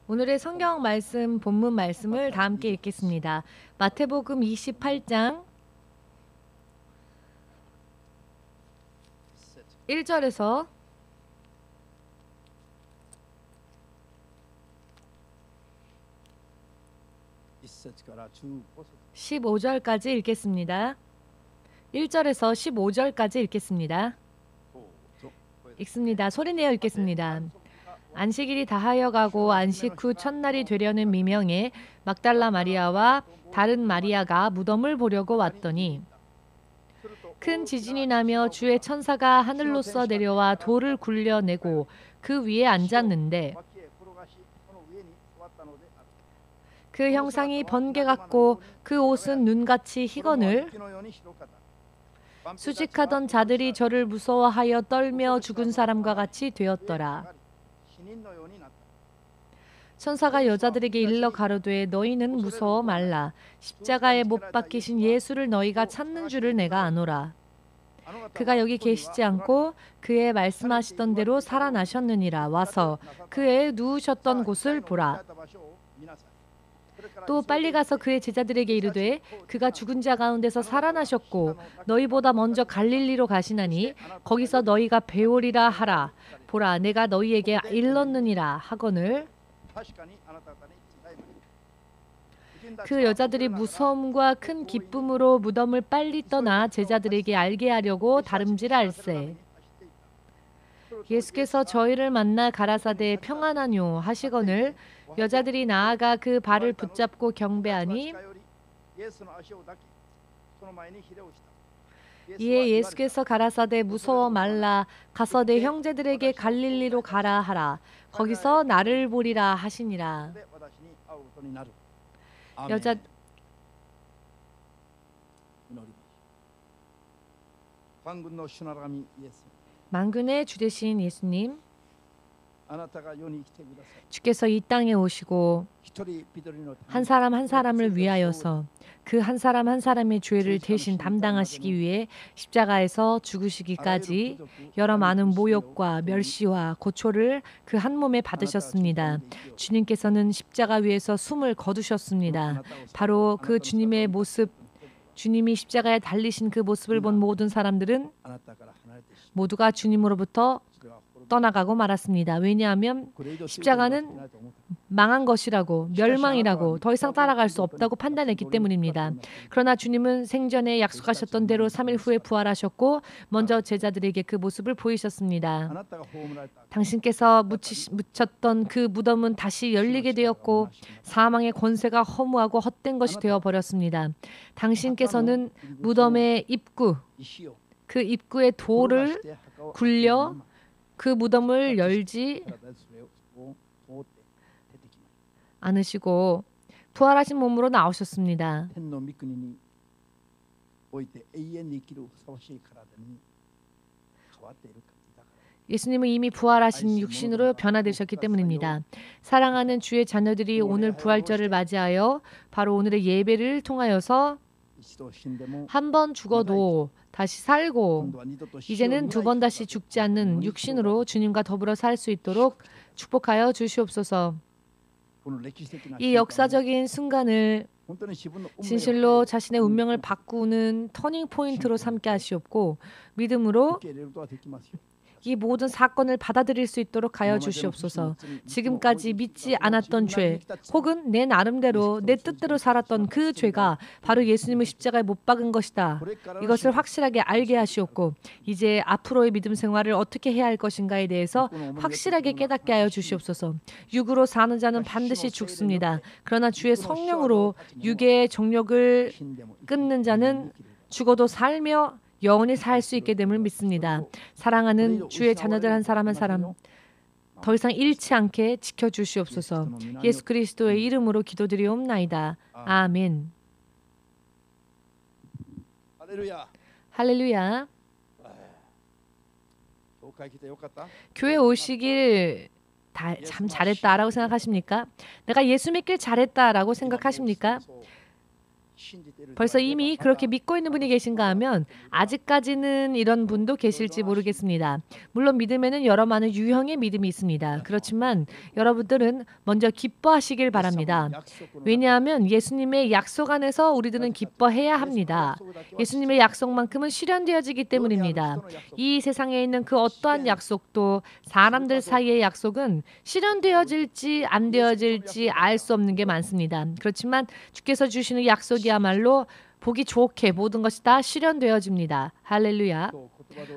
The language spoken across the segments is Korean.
오늘의 성경 말씀, 본문 말씀을 다 함께 읽겠습니다. 마태복음 28장 1절에서 15절까지 읽겠습니다. 1절에서 15절까지 읽겠습니다. 읽습니다. 소리내어 읽겠습니다. 안식일이 다하여 가고 안식 후 첫날이 되려는 미명에 막달라 마리아와 다른 마리아가 무덤을 보려고 왔더니 큰 지진이 나며 주의 천사가 하늘로서 내려와 돌을 굴려내고 그 위에 앉았는데 그 형상이 번개 같고 그 옷은 눈같이 희거늘 수직하던 자들이 저를 무서워하여 떨며 죽은 사람과 같이 되었더라. 천사가 여자들에게 일러 가로되 너희는 무서워 말라. 십자가에 못 박히신 예수를 너희가 찾는 줄을 내가 아노라. 그가 여기 계시지 않고 그의 말씀하시던 대로 살아나셨느니라. 와서 그의 누우셨던 곳을 보라. 또 빨리 가서 그의 제자들에게 이르되 그가 죽은 자 가운데서 살아나셨고 너희보다 먼저 갈릴리로 가시나니 거기서 너희가 배우리라 하라. 보라 내가 너희에게 일렀느니라 하거늘 그 여자들이 무서움과 큰 기쁨으로 무덤을 빨리 떠나 제자들에게 알게 하려고 다름질할세. 예수께서 저희를 만나 가라사대 평안하뇨 하시거늘 여자들이 나아가 그 발을 붙잡고 경배하니 이에 예수께서 가라사대 무서워 말라. 가서 내 형제들에게 갈릴리로 가라 하라. 거기서 나를 보리라 하시니라. 여자 만군의 주 되신 예수님, 주께서 이 땅에 오시고 한 사람 한 사람을 위하여서 그 한 사람 한 사람의 죄를 대신 담당하시기 위해 십자가에서 죽으시기까지 여러 많은 모욕과 멸시와 고초를 그 한 몸에 받으셨습니다. 주님께서는 십자가 위에서 숨을 거두셨습니다. 바로 그 주님의 모습, 주님이 십자가에 달리신 그 모습을 본 모든 사람들은 모두가 주님으로부터 떠나가고 말았습니다. 왜냐하면 십자가는 망한 것이라고, 멸망이라고, 더 이상 따라갈 수 없다고 판단했기 때문입니다. 그러나 주님은 생전에 약속하셨던 대로 3일 후에 부활하셨고 먼저 제자들에게 그 모습을 보이셨습니다. 당신께서 묻혔던 그 무덤은 다시 열리게 되었고 사망의 권세가 허무하고 헛된 것이 되어버렸습니다. 당신께서는 무덤의 입구, 그 입구의 돌을 굴려 그 무덤을 열지 않으시고 부활하신 몸으로 나오셨습니다. 예수님은 이미 부활하신 육신으로 변화되셨기 때문입니다. 사랑하는 주의 자녀들이 오늘 부활절을 맞이하여 바로 오늘의 예배를 통하여서 한 번 죽어도 다시 살고 이제는 두 번 다시 죽지 않는 육신으로 주님과 더불어 살 수 있도록 축복하여 주시옵소서. 이 역사적인 순간을 진실로 자신의 운명을 바꾸는 터닝 포인트로 삼게 하시옵고 믿음으로 이 모든 사건을 받아들일 수 있도록 하여 주시옵소서. 지금까지 믿지 않았던 죄 혹은 내 나름대로 내 뜻대로 살았던 그 죄가 바로 예수님의 십자가에 못 박은 것이다. 이것을 확실하게 알게 하시옵고 이제 앞으로의 믿음 생활을 어떻게 해야 할 것인가에 대해서 확실하게 깨닫게 하여 주시옵소서. 육으로 사는 자는 반드시 죽습니다. 그러나 주의 성령으로 육의 정욕을 끊는 자는 죽어도 살며 영원히 살 수 있게 됨을 믿습니다. 사랑하는 주의 자녀들 한 사람 한 사람 더 이상 잃지 않게 지켜주시옵소서. 예수 그리스도의 이름으로 기도드리옵나이다. 아멘. 할렐루야. 교회 오시길 참 잘했다라고 생각하십니까? 내가 예수 믿길 잘했다라고 생각하십니까? 벌써 이미 그렇게 믿고 있는 분이 계신가 하면 아직까지는 이런 분도 계실지 모르겠습니다. 물론 믿음에는 여러 많은 유형의 믿음이 있습니다. 그렇지만 여러분들은 먼저 기뻐하시길 바랍니다. 왜냐하면 예수님의 약속 안에서 우리들은 기뻐해야 합니다. 예수님의 약속만큼은 실현되어지기 때문입니다. 이 세상에 있는 그 어떠한 약속도 사람들 사이의 약속은 실현되어질지 안 되어질지 알 수 없는 게 많습니다. 그렇지만 주께서 주시는 약속이야말로 보기 좋게 모든 것이 다 실현되어집니다. 할렐루야.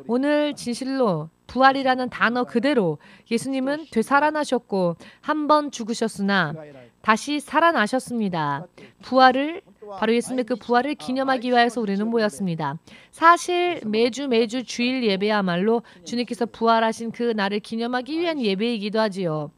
오늘 진실로 부활이라는 단어 그대로 예수님은 되살아나셨고 한 번 죽으셨으나 다시 살아나셨습니다. 부활을 바로 예수님의 그 부활을 기념하기 위해서 우리는 모였습니다. 사실 매주 주일 예배야말로 주님께서 부활하신 그 날을 기념하기 위한 예배이기도 하지요.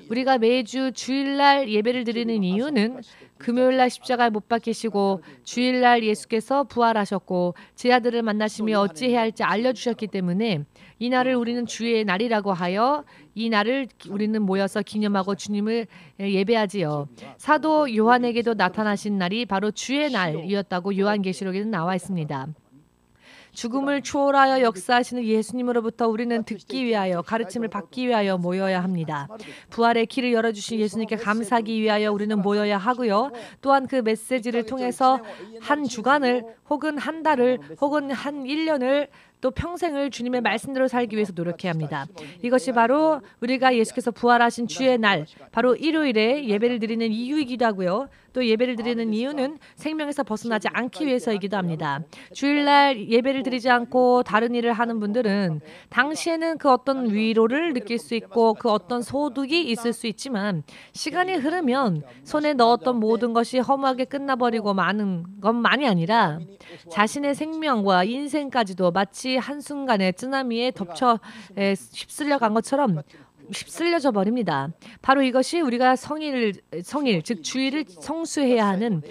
우리가 매주 주일날 예배를 드리는 이유는 금요일날 십자가에 못 박히시고 주일날 예수께서 부활하셨고 제 아들을 만나시며 어찌해야 할지 알려주셨기 때문에 이 날을 우리는 주의 날이라고 하여 이 날을 우리는 모여서 기념하고 주님을 예배하지요. 사도 요한에게도 나타나신 날이 바로 주의 날이었다고 요한계시록에는 나와 있습니다. 죽음을 초월하여 역사하시는 예수님으로부터 우리는 듣기 위하여 가르침을 받기 위하여 모여야 합니다. 부활의 길을 열어주신 예수님께 감사하기 위하여 우리는 모여야 하고요. 또한 그 메시지를 통해서 한 주간을 혹은 한 달을 혹은 한 1년을 또 평생을 주님의 말씀대로 살기 위해서 노력해야 합니다. 이것이 바로 우리가 예수께서 부활하신 주의 날, 바로 일요일에 예배를 드리는 이유이기도 하고요. 또 예배를 드리는 이유는 생명에서 벗어나지 않기 위해서이기도 합니다. 주일날 예배를 드리지 않고 다른 일을 하는 분들은 당시에는 그 어떤 위로를 느낄 수 있고 그 어떤 소득이 있을 수 있지만 시간이 흐르면 손에 넣었던 모든 것이 허무하게 끝나버리고 많은 것만이 아니라 자신의 생명과 인생까지도 마치 한순간에 쓰나미에 덮쳐 휩쓸려 간 것처럼 휩쓸려져 버립니다. 바로 이것이 우리가 성일 즉 주일을 성수해야 하는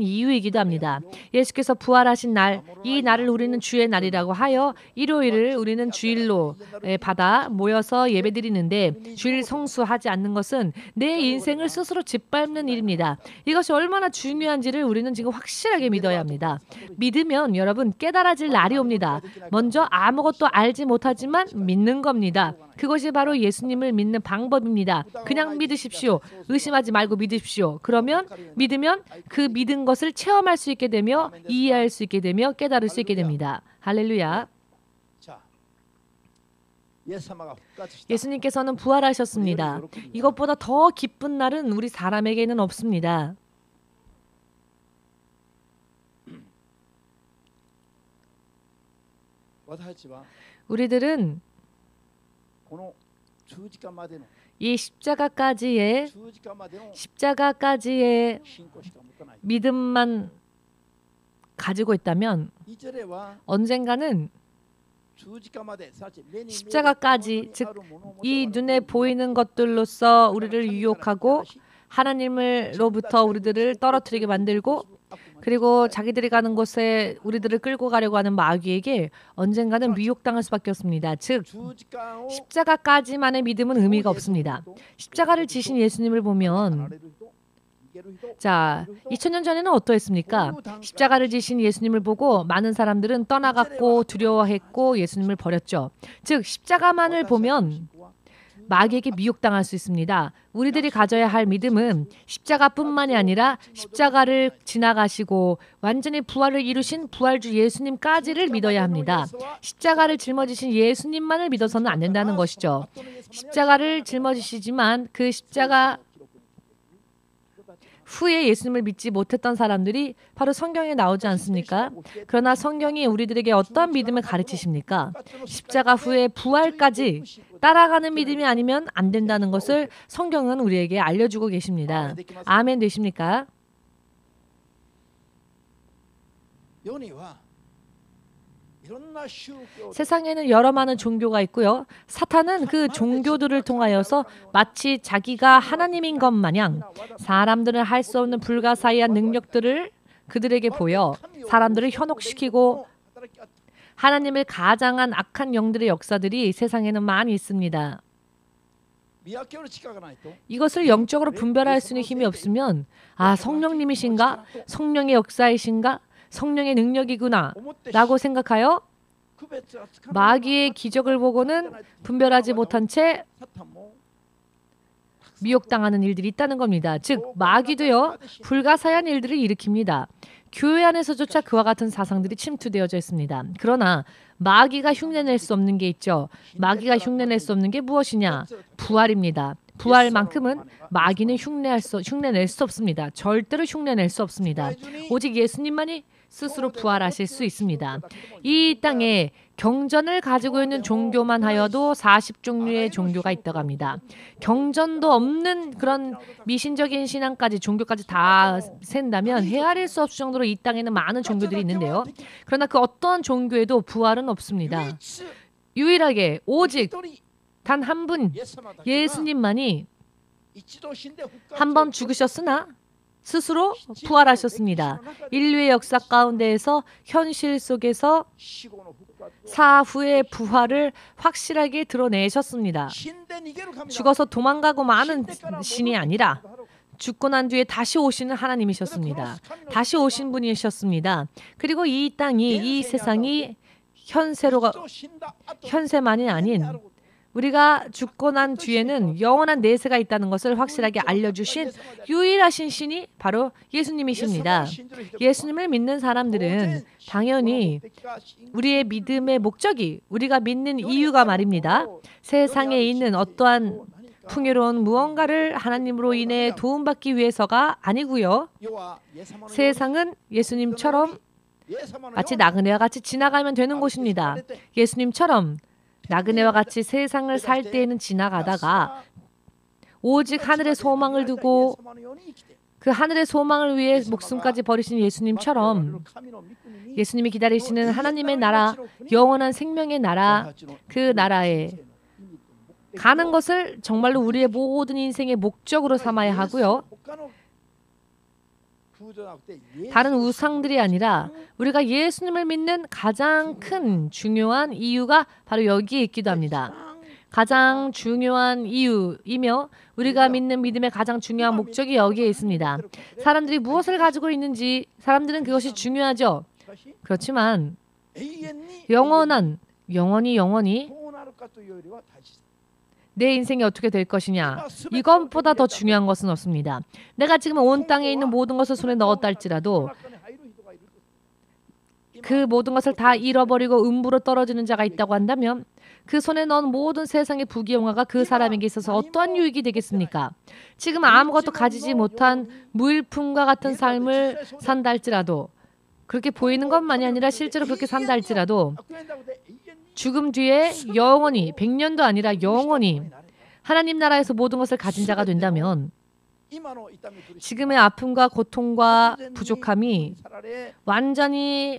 이유이기도 합니다. 예수께서 부활하신 날, 이 날을 우리는 주의 날이라고 하여 일요일을 우리는 주일로 받아 모여서 예배드리는데 주일 성수하지 않는 것은 내 인생을 스스로 짓밟는 일입니다. 이것이 얼마나 중요한지를 우리는 지금 확실하게 믿어야 합니다. 믿으면 여러분 깨달아질 날이 옵니다. 먼저 아무것도 알지 못하지만 믿는 겁니다. 그것이 바로 예수님을 믿는 방법입니다. 그냥 믿으십시오. 의심하지 말고 믿으십시오. 그러면 믿으면 그 믿은 것을 체험할 수 있게 되며 이해할 수 있게 되며 깨달을 수 있게 됩니다. 할렐루야. 예수님께서는 부활하셨습니다. 이것보다 더 기쁜 날은 우리 사람에게는 없습니다. 우리들은 이 십자가까지의 믿음만 가지고 있다면 언젠가는 십자가까지, 즉 이 눈에 보이는 것들로서 우리를 유혹하고 하나님으로부터 우리들을 떨어뜨리게 만들고 그리고 자기들이 가는 곳에 우리들을 끌고 가려고 하는 마귀에게 언젠가는 미혹당할 수밖에 없습니다. 즉 십자가까지만의 믿음은 의미가 없습니다. 십자가를 지신 예수님을 보면 2000년 전에는 어떠했습니까? 십자가를 지신 예수님을 보고 많은 사람들은 떠나갔고 두려워했고 예수님을 버렸죠. 즉 십자가만을 보면 마귀에게 미혹당할 수 있습니다. 우리들이 가져야 할 믿음은 십자가뿐만이 아니라 십자가를 지나가시고 완전히 부활을 이루신 부활주 예수님까지를 믿어야 합니다. 십자가를 짊어지신 예수님만을 믿어서는 안 된다는 것이죠. 십자가를 짊어지시지만 그 십자가 후에 예수님을 믿지 못했던 사람들이 바로 성경에 나오지 않습니까? 그러나 성경이 우리들에게 어떤 믿음을 가르치십니까? 십자가 후에 부활까지 따라가는 믿음이 아니면 안 된다는 것을 성경은 우리에게 알려주고 계십니다. 아멘 되십니까? 세상에는 여러 많은 종교가 있고요. 사탄은 그 종교들을 통하여서 마치 자기가 하나님인 것 마냥 사람들은 할 수 없는 불가사의한 능력들을 그들에게 보여 사람들을 현혹시키고 하나님을 가장한 악한 영들의 역사들이 세상에는 많이 있습니다. 이것을 영적으로 분별할 수 있는 힘이 없으면 성령님이신가? 성령의 역사이신가? 성령의 능력이구나 라고 생각하여 마귀의 기적을 보고는 분별하지 못한 채 미혹당하는 일들이 있다는 겁니다. 즉 마귀도요 불가사의한 일들을 일으킵니다. 교회 안에서조차 그와 같은 사상들이 침투되어져 있습니다. 그러나 마귀가 흉내낼 수 없는 게 있죠. 마귀가 흉내낼 수 없는 게 무엇이냐? 부활입니다. 부활만큼은 마귀는 흉내낼 수 없습니다. 절대로 흉내낼 수 없습니다. 오직 예수님만이 스스로 부활하실 수 있습니다. 이 땅에 경전을 가지고 있는 종교만 하여도 40종류의 종교가 있다고 합니다. 경전도 없는 그런 미신적인 신앙까지 종교까지 다 센다면 헤아릴 수 없을 정도로 이 땅에는 많은 종교들이 있는데요. 그러나 그 어떠한 종교에도 부활은 없습니다. 유일하게 오직 단 한 분 예수님만이 한 번 죽으셨으나 스스로 부활하셨습니다. 인류의 역사 가운데에서 현실 속에서 사후의 부활을 확실하게 드러내셨습니다. 죽어서 도망가고 마는 신이 아니라 죽고 난 뒤에 다시 오시는 하나님이셨습니다. 다시 오신 분이셨습니다. 그리고 이 땅이, 이 세상이 현세만이 아닌 우리가 죽고 난 뒤에는 영원한 내세가 있다는 것을 확실하게 알려주신 유일하신 신이 바로 예수님이십니다. 예수님을 믿는 사람들은 당연히 우리의 믿음의 목적이, 우리가 믿는 이유가 말입니다. 세상에 있는 어떠한 풍요로운 무언가를 하나님으로 인해 도움받기 위해서가 아니고요. 세상은 예수님처럼 마치 나그네와 같이 지나가면 되는 곳입니다. 예수님처럼 나그네와 같이 세상을 살 때에는 지나가다가 오직 하늘의 소망을 두고 그 하늘의 소망을 위해 목숨까지 버리신 예수님처럼 예수님이 기다리시는 하나님의 나라, 영원한 생명의 나라, 그 나라에 가는 것을 정말로 우리의 모든 인생의 목적으로 삼아야 하고요. 다른 우상들이 아니라 우리가 예수님을 믿는 가장 큰 중요한 이유가 바로 여기에 있기도 합니다. 가장 중요한 이유이며 우리가 믿는 믿음의 가장 중요한 목적이 여기에 있습니다. 사람들이 무엇을 가지고 있는지 사람들은 그것이 중요하죠. 그렇지만 영원히 내 인생이 어떻게 될 것이냐, 이것보다 더 중요한 것은 없습니다. 내가 지금 온 땅에 있는 모든 것을 손에 넣었다 할지라도 그 모든 것을 다 잃어버리고 음부로 떨어지는 자가 있다고 한다면 그 손에 넣은 모든 세상의 부귀영화가 그 사람에게 있어서 어떠한 유익이 되겠습니까? 지금 아무것도 가지지 못한 무일품과 같은 삶을 산다 할지라도, 그렇게 보이는 것만이 아니라 실제로 그렇게 산다 할지라도 죽음 뒤에 영원히, 100년도 아니라 영원히 하나님 나라에서 모든 것을 가진 자가 된다면 지금의 아픔과 고통과 부족함이 완전히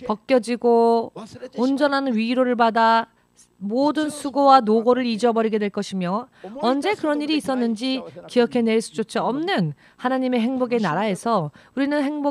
벗겨지고 온전한 위로를 받아 모든 수고와 노고를 잊어버리게 될 것이며 언제 그런 일이 있었는지 기억해낼 수조차 없는 하나님의 행복의 나라에서 우리는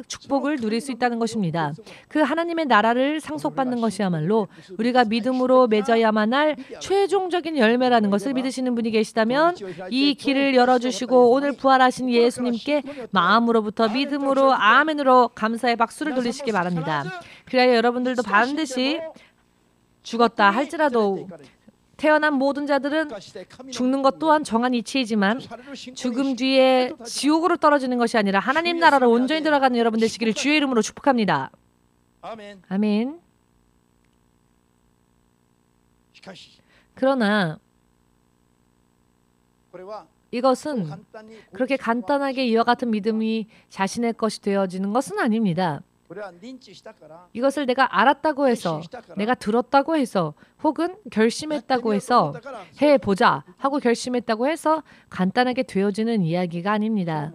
축복을 누릴 수 있다는 것입니다. 그 하나님의 나라를 상속받는 것이야말로 우리가 믿음으로 맺어야만 할 최종적인 열매라는 것을 믿으시는 분이 계시다면 이 길을 열어주시고 오늘 부활하신 예수님께 마음으로부터 믿음으로 아멘으로 감사의 박수를 돌리시기 바랍니다. 그래야 여러분들도 반드시 죽었다 할지라도 태어난 모든 자들은 죽는 것 또한 정한 이치이지만 죽음 뒤에 지옥으로 떨어지는 것이 아니라 하나님 나라로 온전히 들어가는 여러분 되시기를 주의 이름으로 축복합니다. 아멘. 그러나 이것은 그렇게 간단하게 이와 같은 믿음이 자신의 것이 되어지는 것은 아닙니다. 이것을 내가 알았다고 해서, 내가 들었다고 해서, 혹은 결심했다고 해서 해보자 하고 결심했다고 해서 간단하게 되어지는 이야기가 아닙니다.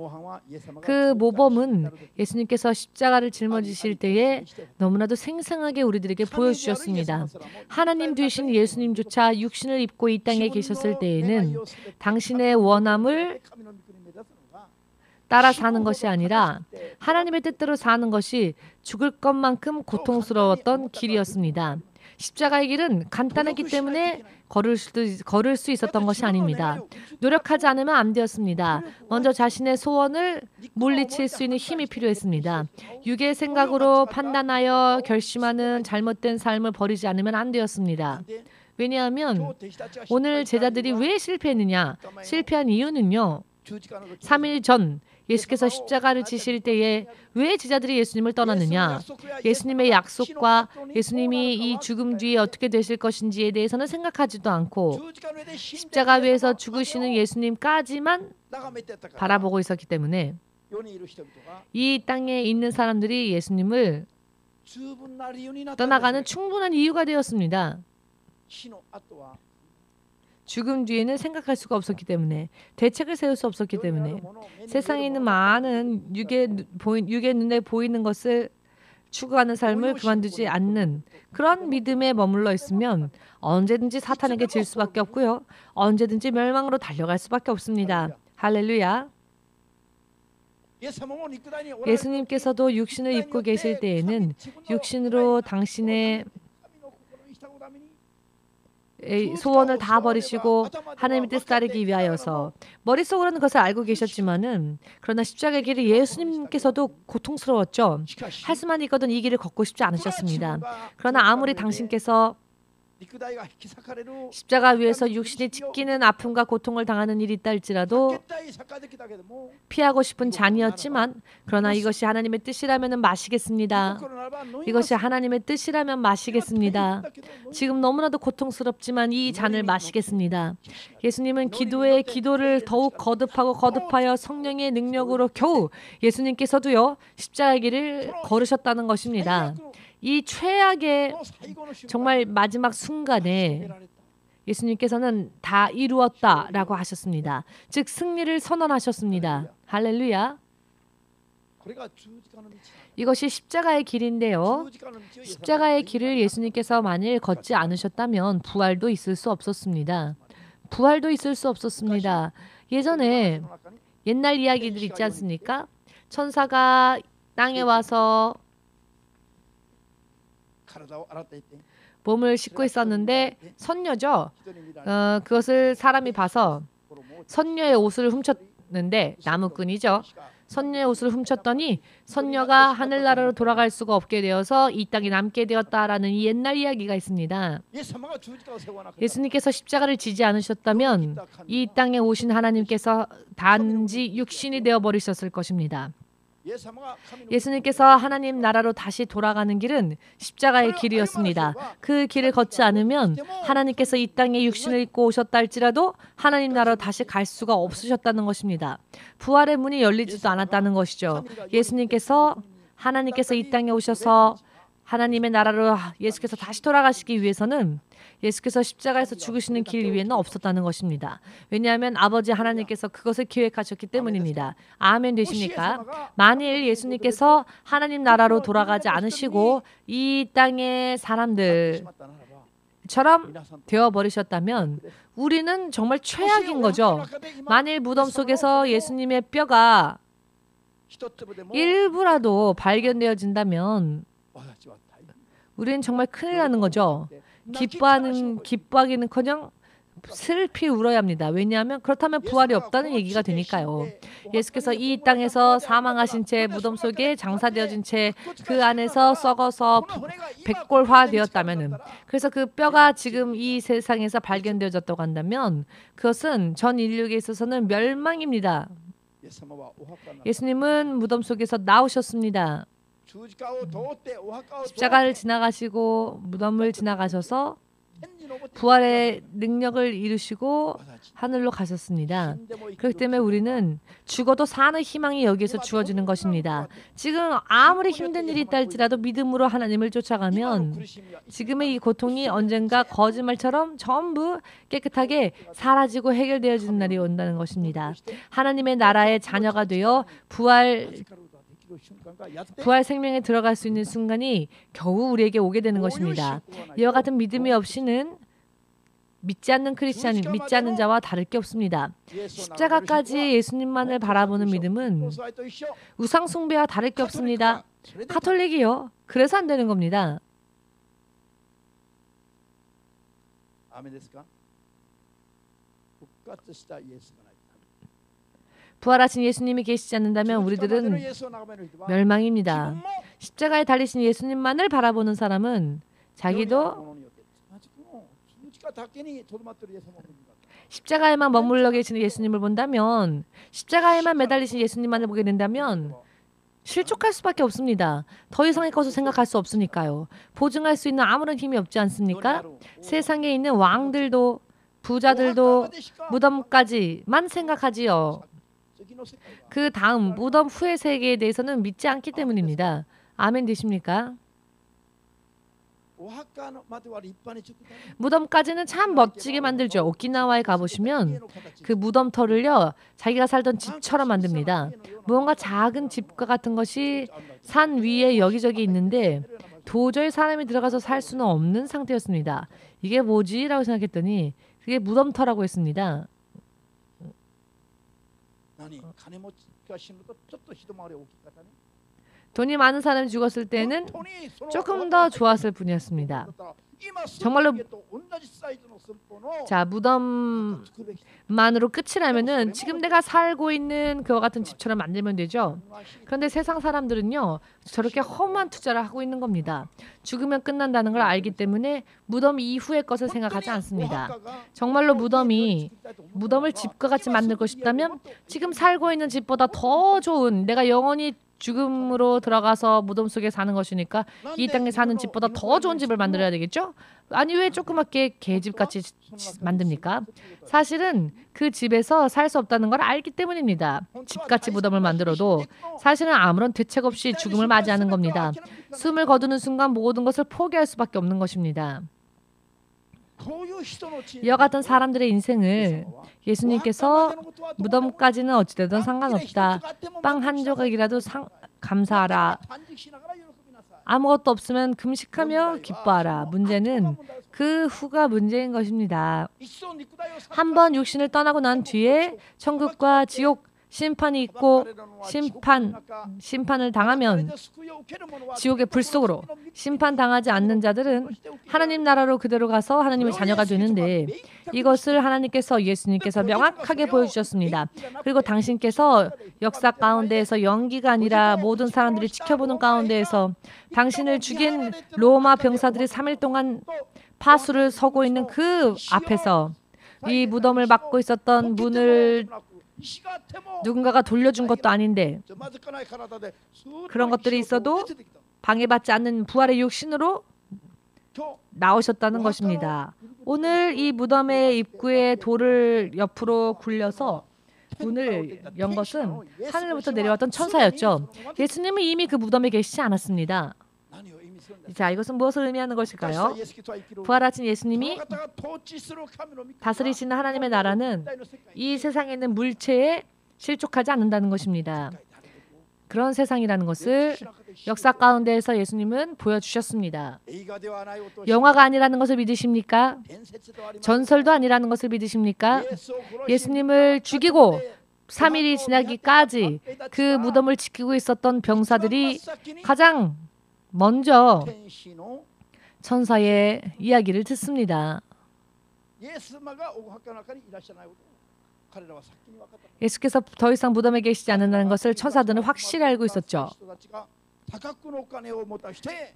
그 모범은 예수님께서 십자가를 짊어지실 때에 너무나도 생생하게 우리들에게 보여주셨습니다. 하나님 되신 예수님조차 육신을 입고 이 땅에 계셨을 때에는 당신의 원함을 따라 사는 것이 아니라 하나님의 뜻대로 사는 것이 죽을 것만큼 고통스러웠던 길이었습니다. 십자가의 길은 간단했기 때문에 걸을 수 있었던 것이 아닙니다. 노력하지 않으면 안 되었습니다. 먼저 자신의 소원을 물리칠 수 있는 힘이 필요했습니다. 육의 생각으로 판단하여 결심하는 잘못된 삶을 버리지 않으면 안 되었습니다. 왜냐하면 오늘 제자들이 왜 실패했느냐? 실패한 이유는요. 3일 전 예수께서 십자가를 지실 때에 왜 제자들이 예수님을 떠났느냐? 예수님의 약속과 예수님이 이 죽음 뒤에 어떻게 되실 것인지에 대해서는 생각하지도 않고 십자가 위에서 죽으시는 예수님까지만 바라보고 있었기 때문에 이 땅에 있는 사람들이 예수님을 떠나가는 충분한 이유가 되었습니다. 죽음 뒤에는 생각할 수가 없었기 때문에, 대책을 세울 수 없었기 때문에, 세상에 있는 많은 육의 눈에 보이는 것을 추구하는 삶을 그만두지 않는 그런 믿음에 머물러 있으면 언제든지 사탄에게 질 수밖에 없고요. 언제든지 멸망으로 달려갈 수밖에 없습니다. 할렐루야. 예수님께서도 육신을 입고 계실 때에는 육신으로 당신의 소원을 다 버리시고 하나님의 뜻을 따르기 위하여서 머릿속으로는 그것을 알고 계셨지만은 그러나 십자가의 길을 예수님께서도 고통스러웠죠. 할 수만 있거든 이 길을 걷고 싶지 않으셨습니다. 그러나 아무리 당신께서 십자가 위에서 육신이 찢기는 아픔과 고통을 당하는 일이 있다 할지라도 피하고 싶은 잔이었지만 그러나 이것이 하나님의 뜻이라면 마시겠습니다. 이것이 하나님의 뜻이라면 마시겠습니다. 지금 너무나도 고통스럽지만 이 잔을 마시겠습니다. 예수님은 기도를 더욱 거듭하여 성령의 능력으로 겨우 예수님께서도요 십자가의 길을 걸으셨다는 것입니다. 이 최악의 정말 마지막 순간에 예수님께서는 다 이루었다라고 하셨습니다. 즉 승리를 선언하셨습니다. 할렐루야. 이것이 십자가의 길인데요. 십자가의 길을 예수님께서 만일 걷지 않으셨다면 부활도 있을 수 없었습니다. 부활도 있을 수 없었습니다. 예전에 옛날 이야기들 있지 않습니까? 천사가 땅에 와서 몸을 씻고 있었는데 선녀죠. 그것을 사람이 봐서 선녀의 옷을 훔쳤는데 나무꾼이죠. 선녀의 옷을 훔쳤더니 선녀가 하늘나라로 돌아갈 수가 없게 되어서 이 땅에 남게 되었다라는 이 옛날 이야기가 있습니다. 예수님께서 십자가를 지지 않으셨다면 이 땅에 오신 하나님께서 단지 육신이 되어버리셨을 것입니다. 예수님께서 하나님 나라로 다시 돌아가는 길은 십자가의 길이었습니다. 그 길을 걷지 않으면 하나님께서 이 땅에 육신을 입고 오셨다 할지라도 하나님 나라로 다시 갈 수가 없으셨다는 것입니다. 부활의 문이 열리지도 않았다는 것이죠. 하나님께서 이 땅에 오셔서 하나님의 나라로 예수께서 다시 돌아가시기 위해서는 예수께서 십자가에서 죽으시는 길 위에는 없었다는 것입니다. 왜냐하면 아버지 하나님께서 그것을 계획하셨기 때문입니다. 아멘 되십니까? 만일 예수님께서 하나님 나라로 돌아가지 않으시고 이 땅의 사람들처럼 되어버리셨다면 우리는 정말 최악인 거죠. 만일 무덤 속에서 예수님의 뼈가 일부라도 발견되어진다면 우리는 정말 큰일 나는 거죠. 기뻐하기는커녕 슬피 울어야 합니다. 왜냐하면 그렇다면 부활이 없다는 얘기가 되니까요. 예수께서 이 땅에서 사망하신 채 무덤 속에 장사되어진 채 그 안에서 썩어서 백골화되었다면은, 그래서 그 뼈가 지금 이 세상에서 발견되어졌다고 한다면 그것은 전 인류에 있어서는 멸망입니다. 예수님은 무덤 속에서 나오셨습니다. 십자가를 지나가시고 무덤을 지나가셔서 부활의 능력을 이루시고 하늘로 가셨습니다. 그렇기 때문에 우리는 죽어도 사는 희망이 여기에서 주어지는 것입니다. 지금 아무리 힘든 일이 있다 할지라도 믿음으로 하나님을 쫓아가면 지금의 이 고통이 언젠가 거짓말처럼 전부 깨끗하게 사라지고 해결되어지는 날이 온다는 것입니다. 하나님의 나라의 자녀가 되어 부활 생명에 들어갈 수 있는 순간이 겨우 우리에게 오게 되는 것입니다. 이와 같은 믿음이 없이는 믿지 않는 믿지 않는 자와 다를 게 없습니다. 십자가까지 예수님만을 바라보는 믿음은 우상 숭배와 다를 게 없습니다. 카톨릭이요. 그래서 안 되는 겁니다. 부활하신 예수님이 계시지 않는다면 우리들은 멸망입니다. 십자가에 달리신 예수님만을 바라보는 사람은 자기도 십자가에만 머물러 계시는 예수님을 본다면, 십자가에만 매달리신 예수님만을 보게 된다면 실족할 수밖에 없습니다. 더 이상의 것을 생각할 수 없으니까요. 보증할 수 있는 아무런 힘이 없지 않습니까? 세상에 있는 왕들도 부자들도 무덤까지만 생각하지요. 그 다음 무덤 후의 세계에 대해서는 믿지 않기 때문입니다. 아멘 되십니까? 무덤까지는 참 멋지게 만들죠. 오키나와에 가보시면 그 무덤터를요, 자기가 살던 집처럼 만듭니다. 무언가 작은 집과 같은 것이 산 위에 여기저기 있는데 도저히 사람이 들어가서 살 수는 없는 상태였습니다. 이게 뭐지? 라고 생각했더니 그게 무덤터라고 했습니다. 돈이 많은 사람이 죽었을 때는 조금 더 좋았을 뿐이었습니다. 정말로 자, 무덤만으로 끝이라면은 지금 내가 살고 있는 그와 같은 집처럼 만들면 되죠. 그런데 세상 사람들은요, 저렇게 험한 투자를 하고 있는 겁니다. 죽으면 끝난다는 걸 알기 때문에 무덤 이후의 것을 생각하지 않습니다. 정말로 무덤을 집과 같이 만들고 싶다면 지금 살고 있는 집보다 더 좋은, 내가 영원히 죽음으로 들어가서 무덤 속에 사는 것이니까 이 땅에 사는 집보다 더 좋은 집을 만들어야 되겠죠? 아니, 왜 조그맣게 개집같이 만듭니까? 사실은 그 집에서 살 수 없다는 걸 알기 때문입니다. 집같이 무덤을 만들어도 사실은 아무런 대책 없이 죽음을 맞이하는 겁니다. 숨을 거두는 순간 모든 것을 포기할 수밖에 없는 것입니다. 이와 같은 사람들의 인생을 예수님께서 무덤까지는 어찌되든 상관없다. 빵 한 조각이라도 감사하라. 아무것도 없으면 금식하며 기뻐하라. 문제는 그 후가 문제인 것입니다. 한번 육신을 떠나고 난 뒤에 천국과 지옥 심판이 있고 심판을 당하면 지옥의 불 속으로, 심판당하지 않는 자들은 하나님 나라로 그대로 가서 하나님의 자녀가 되는데, 이것을 하나님께서, 예수님께서 명확하게 보여주셨습니다. 그리고 당신께서 역사 가운데에서 연기가 아니라 모든 사람들이 지켜보는 가운데에서 당신을 죽인 로마 병사들이 3일 동안 파수를 서고 있는 그 앞에서 이 무덤을 막고 있었던 문을 누군가가 돌려준 것도 아닌데 그런 것들이 있어도 방해받지 않는 부활의 육신으로 나오셨다는 것입니다. 오늘 이 무덤의 입구에 돌을 옆으로 굴려서 문을 연 것은 하늘로부터 내려왔던 천사였죠. 예수님은 이미 그 무덤에 계시지 않았습니다. 자, 이것은 무엇을 의미하는 것일까요? 부활하신 예수님이 다스리시는 하나님의 나라는 이 세상에 있는 물체에 실족하지 않는다는 것입니다. 그런 세상이라는 것을 역사 가운데에서 예수님은 보여주셨습니다. 영화가 아니라는 것을 믿으십니까? 전설도 아니라는 것을 믿으십니까? 예수님을 죽이고 3일이 지나기까지 그 무덤을 지키고 있었던 병사들이 가장 먼저 천사의 이야기를 듣습니다. 예수께서 더 이상 무덤에 계시지 않는다는 것을 천사들은 확실히 알고 있었죠.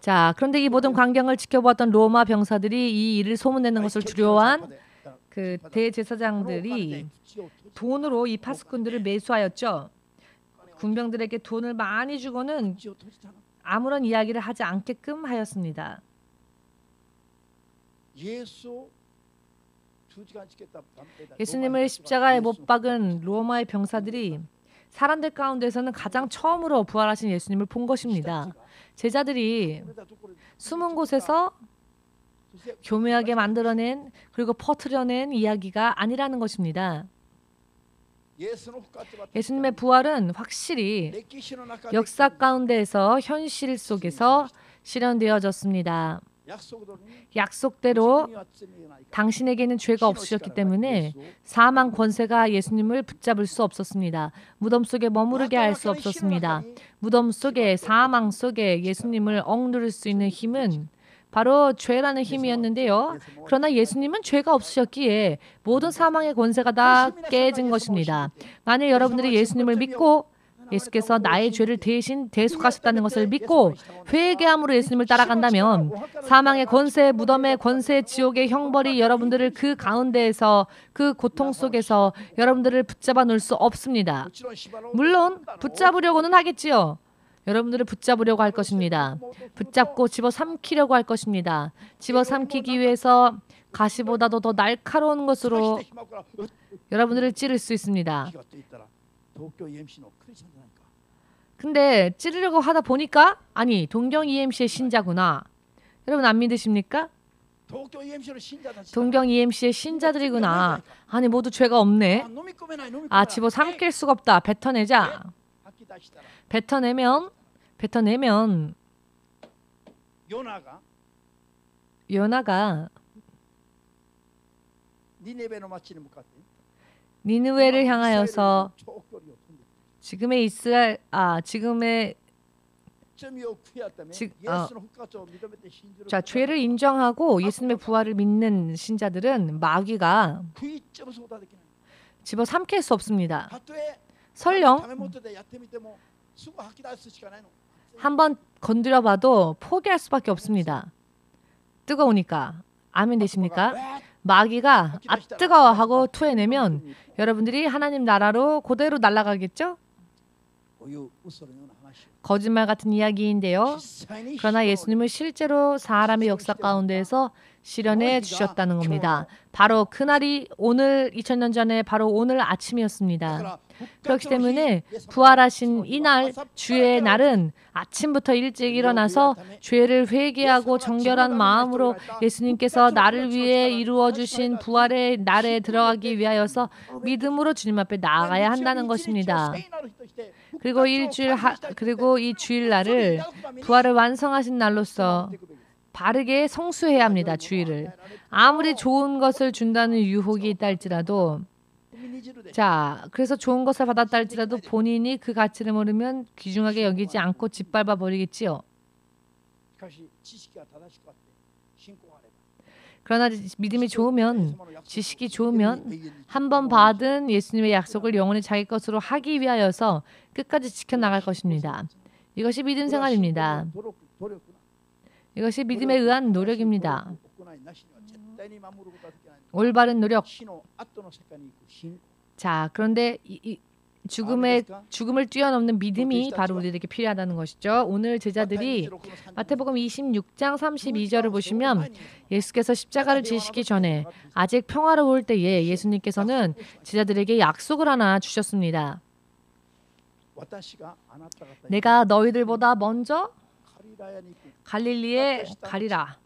자, 그런데 이 모든 광경을 지켜보았던 로마 병사들이 이 일을 소문내는 것을 두려워한 그 대제사장들이 돈으로 이 파수꾼들을 매수하였죠. 군병들에게 돈을 많이 주고는 아무런 이야기를 하지 않게끔 하였습니다. 예수님을 십자가에 못 박은 로마의 병사들이 사람들 가운데서는 가장 처음으로 부활하신 예수님을 본 것입니다. 제자들이 숨은 곳에서 교묘하게 만들어낸, 그리고 퍼뜨려낸 이야기가 아니라는 것입니다. 예수님의 부활은 확실히 역사 가운데에서 현실 속에서 실현되어졌습니다. 약속대로 당신에게는 죄가 없으셨기 때문에 사망 권세가 예수님을 붙잡을 수 없었습니다. 무덤 속에 머무르게 할 수 없었습니다. 무덤 속에, 사망 속에 예수님을 억누를 수 있는 힘은 바로 죄라는 힘이었는데요. 그러나 예수님은 죄가 없으셨기에 모든 사망의 권세가 다 깨진 것입니다. 만일 여러분들이 예수님을 믿고 예수께서 나의 죄를 대신 대속하셨다는 것을 믿고 회개함으로 예수님을 따라간다면 사망의 권세, 무덤의 권세, 지옥의 형벌이 여러분들을 그 가운데에서 그 고통 속에서 여러분들을 붙잡아 놓을 수 없습니다. 물론 붙잡으려고는 하겠지요. 여러분들을 붙잡으려고 할 것입니다. 붙잡고 집어삼키려고 할 것입니다. 집어삼키기 위해서 가시보다도 더 날카로운 것으로 여러분들을 찌를 수 있습니다. 근데 찌르려고 하다 보니까 아니 동경 EMC의 신자구나. 여러분 안 믿으십니까? 동경 EMC의 신자들이구나. 아니 모두 죄가 없네. 아 집어삼킬 수가 없다. 뱉어내자. 뱉어내면 요나가 니느웨를 향하여서 지금의 자 죄를 인정하고 예수님의 부활을 믿는 신자들은 마귀가 집어삼킬 수 없습니다. 설령 한번 건드려봐도 포기할 수밖에 없습니다. 뜨거우니까. 아멘 되십니까? 마귀가 아 뜨거워 하고 토해내면 여러분들이 하나님 나라로 그대로 날아가겠죠? 거짓말 같은 이야기인데요. 그러나 예수님은 실제로 사람의 역사 가운데에서 실현해 주셨다는 겁니다. 바로 그날이 오늘 2000년 전에 바로 오늘 아침이었습니다. 그렇기 때문에 부활하신 이날 주의 날은 아침부터 일찍 일어나서 죄를 회개하고 정결한 마음으로 예수님께서 나를 위해 이루어 주신 부활의 날에 들어가기 위하여서 믿음으로 주님 앞에 나아가야 한다는 것입니다. 그리고 이 주일날을 부활을 완성하신 날로서 바르게 성수해야 합니다. 주일을. 아무리 좋은 것을 준다는 유혹이 있다 할지라도 자, 그래서 좋은 것을 받았다 할지라도 본인이 그 가치를 모르면 귀중하게 여기지 않고 짓밟아 버리겠지요. 그러나 믿음이 좋으면 지식이 좋으면 한 번 받은 예수님의 약속을 영원히 자기 것으로 하기 위하여서 끝까지 지켜나갈 것입니다. 이것이 믿음 생활입니다. 이것이 믿음에 의한 노력입니다. 올바른 노력. 자, 그런데 죽음을 뛰어넘는 믿음이 바로 우리에게 필요하다는 것이죠. 오늘 제자들이 마태복음 26장 32절을 보시면 예수께서 십자가를 지시기 전에 아직 평화로울 때에 예수님께서는 제자들에게 약속을 하나 주셨습니다. 내가 너희들보다 먼저 갈릴리에 가리라.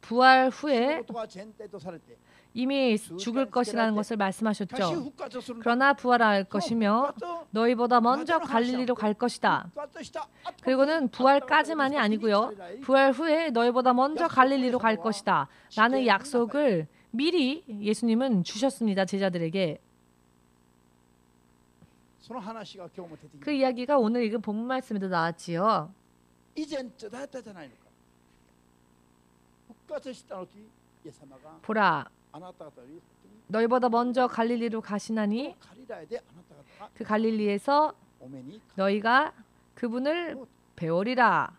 부활 후에 이미 죽을 것이라는 것을 말씀하셨죠. 그러나 부활할 것이며 너희보다 먼저 갈릴리로 갈 것이다. 그리고는 부활까지만이 아니고요. 부활 후에 너희보다 먼저 갈릴리로 갈 것이다. 라는 약속을 미리 예수님은 주셨습니다. 제자들에게. 그 이야기가 오늘 읽은 본문 말씀에도 나왔지요. 보라, 너희보다 먼저 갈릴리로 가시나니 그 갈릴리에서 너희가 그분을 배우리라.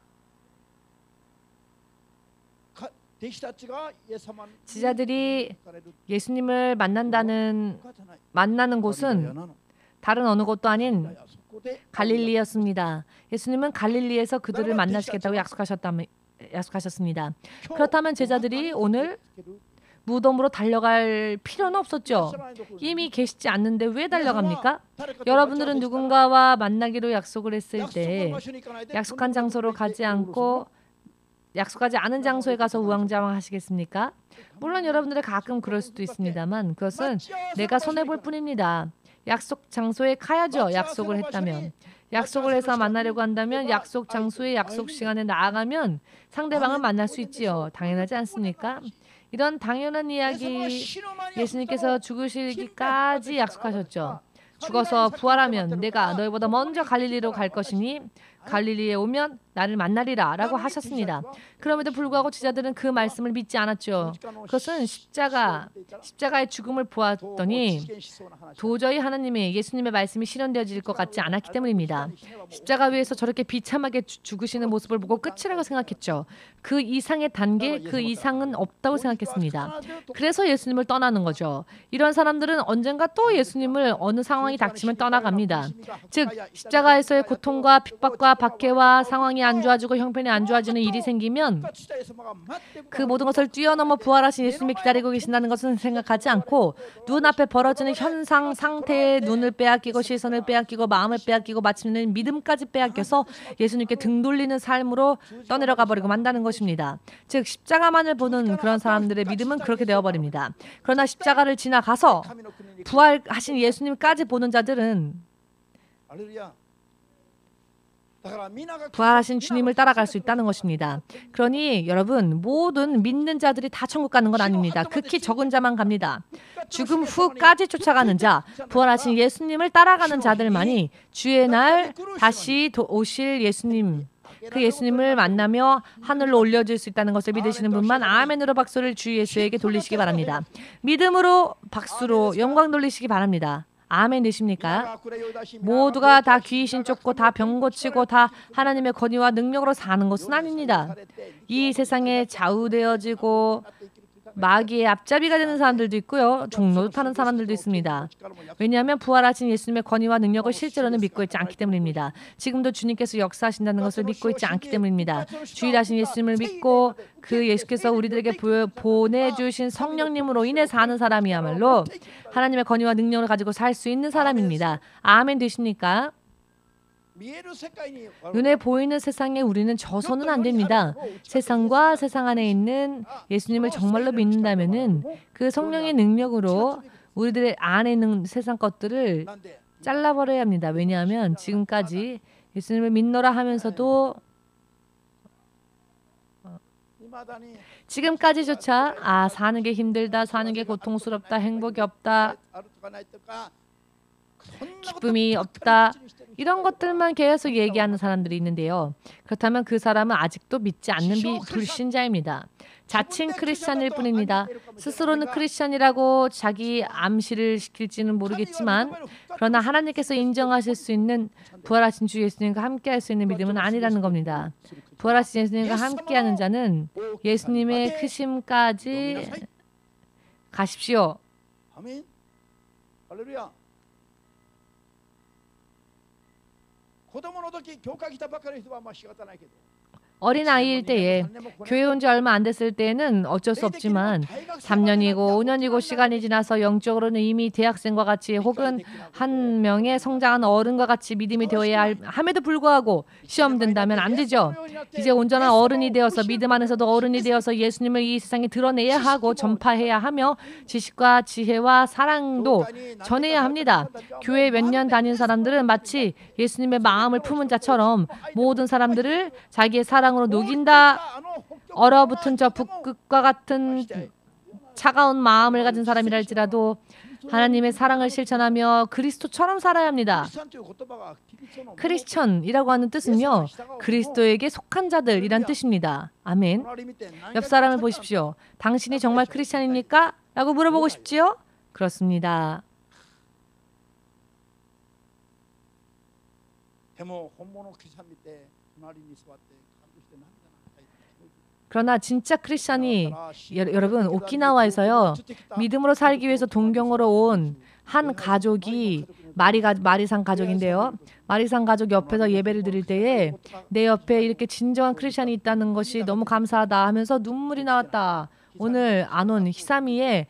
제자들이 예수님을 만나는 곳은 다른 어느 곳도 아닌 갈릴리였습니다. 예수님은 갈릴리에서 그들을 만나시겠다고 약속하셨습니다. 그렇다면 제자들이 오늘 무덤으로 달려갈 필요는 없었죠. 이미 계시지 않는데 왜 달려갑니까? 여러분들은 누군가와 만나기로 약속을 했을 때 약속한 장소로 가지 않고 약속하지 않은 장소에 가서 우왕좌왕 하시겠습니까? 물론 여러분들이 가끔 그럴 수도 있습니다만 그것은 내가 손해볼 뿐입니다. 약속 장소에 가야죠. 약속을 했다면. 약속을 해서 만나려고 한다면 약속 장소에 약속 시간에 나아가면 상대방을 만날 수 있지요. 당연하지 않습니까? 이런 당연한 이야기 예수님께서 죽으시기까지 약속하셨죠. 죽어서 부활하면 내가 너희보다 먼저 갈릴리로 갈 것이니 갈릴리에 오면 나를 만나리라 라고 하셨습니다. 그럼에도 불구하고 제자들은 그 말씀을 믿지 않았죠. 그것은 십자가의 죽음을 보았더니 도저히 예수님의 말씀이 실현되어질 것 같지 않았기 때문입니다. 십자가 위에서 저렇게 비참하게 죽으시는 모습을 보고 끝이라고 생각했죠. 그 이상의 단계, 그 이상은 없다고 생각했습니다. 그래서 예수님을 떠나는 거죠. 이런 사람들은 언젠가 또 예수님을 어느 상황이 닥치면 떠나갑니다. 즉 십자가에서의 고통과 핍박과 박해와 상황이 안 좋아지고 형편이 안 좋아지는 일이 생기면 그 모든 것을 뛰어넘어 부활하신 예수님이 기다리고 계신다는 것은 생각하지 않고 눈앞에 벌어지는 현상 상태에 눈을 빼앗기고 시선을 빼앗기고 마음을 빼앗기고 마침내 믿음까지 빼앗겨서 예수님께 등 돌리는 삶으로 떠내려가 버리고 만다는 것입니다. 즉 십자가만을 보는 그런 사람들의 믿음은 그렇게 되어버립니다. 그러나 십자가를 지나가서 부활하신 예수님까지 보는 자들은 부활하신 주님을 따라갈 수 있다는 것입니다. 그러니 여러분 모든 믿는 자들이 다 천국 가는 건 아닙니다. 극히 적은 자만 갑니다. 죽음 후까지 쫓아가는 자, 부활하신 예수님을 따라가는 자들만이 주의 날 다시 오실 예수님, 그 예수님을 만나며 하늘로 올려줄 수 있다는 것을 믿으시는 분만 아멘으로 박수를 주 예수에게 돌리시기 바랍니다. 믿음으로 박수로 영광 돌리시기 바랍니다. 아멘 되십니까? 모두가 다 귀신 쫓고 다 병 고치고 다 하나님의 권위와 능력으로 사는 것은 아닙니다. 이 세상에 좌우되어지고 마귀의 앞잡이가 되는 사람들도 있고요. 종로도 타는 사람들도 있습니다. 왜냐하면 부활하신 예수님의 권위와 능력을 실제로는 믿고 있지 않기 때문입니다. 지금도 주님께서 역사하신다는 것을 믿고 있지 않기 때문입니다. 주일하신 예수님을 믿고 그 예수께서 우리들에게 보내주신 성령님으로 인해 사는 사람이야말로 하나님의 권위와 능력을 가지고 살 수 있는 사람입니다. 아멘 되십니까? 눈에 보이는 세상에 우리는 져서는 안 됩니다. 세상과 세상 안에 있는 예수님을 정말로 믿는다면은 그 성령의 능력으로 우리들의 안에 있는 세상 것들을 잘라버려야 합니다. 왜냐하면 지금까지 예수님을 믿노라 하면서도 지금까지조차 사는 게 힘들다, 사는 게 고통스럽다, 행복이 없다, 기쁨이 없다, 이런 것들만 계속 얘기하는 사람들이 있는데요. 그렇다면 그 사람은 아직도 믿지 않는 불신자입니다. 자칭 크리스찬일 뿐입니다. 스스로는 크리스찬이라고 자기 암시를 시킬지는 모르겠지만 그러나 하나님께서 인정하실 수 있는 부활하신 주 예수님과 함께할 수 있는 믿음은 아니라는 겁니다. 부활하신 예수님과 함께하는 자는 예수님의 크심까지 가십시오. 아멘. 할렐루야. 어린아이일 때에 교회 온 지 얼마 안 됐을 때는 어쩔 수 없지만 3년이고 5년이고 시간이 지나서 영적으로는 이미 대학생과 같이 혹은 한 명의 성장한 어른과 같이 믿음이 되어야 함에도 불구하고 시험 든다면 안 되죠. 이제 온전한 어른이 되어서 믿음 안에서도 어른이 되어서 예수님을 이 세상에 드러내야 하고 전파해야 하며 지식과 지혜와 사랑도 전해야 합니다. 교회 몇 년 다닌 사람들은 마치 예수님의 마음을 품은 자처럼 모든 사람들을 자기의 사랑으로 녹인다, 얼어붙은 저 북극과 같은 차가운 마음을 가진 사람이라 할지라도 하나님의 사랑을 실천하며 그리스도처럼 살아야 합니다. 크리스천이라고 하는 뜻은요, 그리스도에게 속한 자들이란 뜻입니다. 아멘. 옆 사람을 보십시오. 당신이 정말 크리스천입니까? 라고 물어보고 싶지요? 그렇습니다. 그러나 진짜 크리스찬이 여러분 오키나와에서요 믿음으로 살기 위해서 동경으로 온 한 가족이 마리산 가족인데요. 마리산 가족 옆에서 예배를 드릴 때에 내 옆에 이렇게 진정한 크리스찬이 있다는 것이 너무 감사하다 하면서 눈물이 나왔다. 오늘 안 온 희사미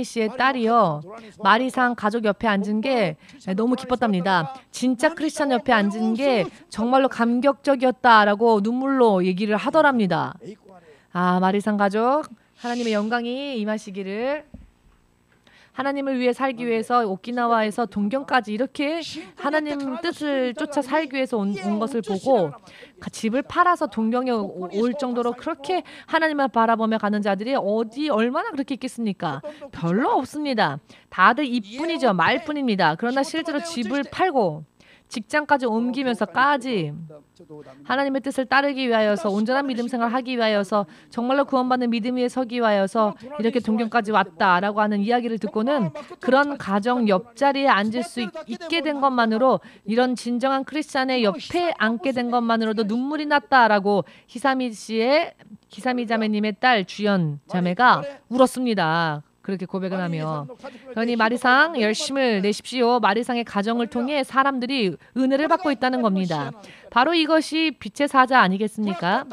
씨의 딸이요. 마리산 가족 옆에 앉은 게 너무 기뻤답니다. 진짜 크리스찬 옆에 앉은 게 정말로 감격적이었다라고 눈물로 얘기를 하더랍니다. 마리산 가족 하나님의 영광이 임하시기를. 하나님을 위해 살기 위해서 오키나와에서 동경까지 이렇게 하나님 뜻을 쫓아 살기 위해서 온 것을 보고 집을 팔아서 동경에 올 정도로 그렇게 하나님을 바라보며 가는 자들이 얼마나 그렇게 있겠습니까? 별로 없습니다. 다들 이뿐이죠. 말뿐입니다. 그러나 실제로 집을 팔고 직장까지 옮기면서까지 하나님의 뜻을 따르기 위하여서 온전한 믿음 생활을 하기 위하여서 정말로 구원받는 믿음 위에 서기 위하여서 이렇게 동경까지 왔다라고 하는 이야기를 듣고는 그런 가정 옆자리에 앉을 수 있게 된 것만으로 이런 진정한 크리스찬의 옆에 앉게 된 것만으로도 눈물이 났다라고 히사미 자매님의 딸 주연 자매가 울었습니다. 그렇게 고백을 하며 그러니 마리상 열심을 내십시오. 마리상의 가정을 통해 사람들이 은혜를 받고 있다는 겁니다. 바로 이것이 빛의 사자 아니겠습니까?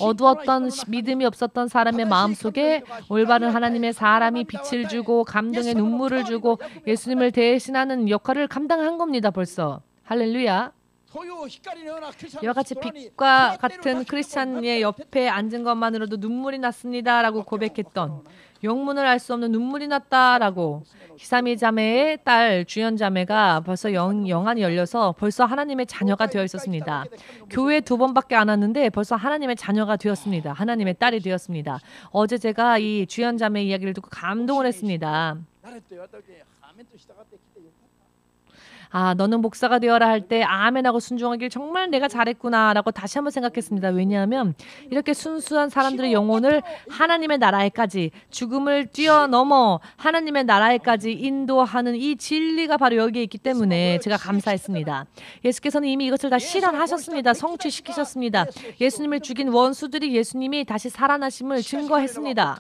어두웠던 믿음이 없었던 사람의 마음속에 올바른 하나님의 사람이 빛을 주고 감동의 눈물을 주고 예수님을 대신하는 역할을 감당한 겁니다. 벌써. 할렐루야. 이와 같이 빛과 같은 크리스찬의 옆에 앉은 것만으로도 눈물이 났습니다라고 고백했던 영문을 알 수 없는 눈물이 났다라고 히사미 자매의 딸 주연 자매가 벌써 영안이 열려서 벌써 하나님의 자녀가 되어 있었습니다. 교회 2번밖에 안 왔는데 벌써 하나님의 자녀가 되었습니다. 하나님의 딸이 되었습니다. 어제 제가 이 주연 자매 이야기를 듣고 감동을 했습니다. 아, 너는 목사가 되어라 할 때 아멘하고 순종하길 정말 내가 잘했구나라고 다시 한번 생각했습니다. 왜냐하면 이렇게 순수한 사람들의 영혼을 하나님의 나라에까지 죽음을 뛰어넘어 하나님의 나라에까지 인도하는 이 진리가 바로 여기에 있기 때문에 제가 감사했습니다. 예수께서는 이미 이것을 다 실현하셨습니다. 성취시키셨습니다. 예수님을 죽인 원수들이 예수님이 다시 살아나심을 증거했습니다.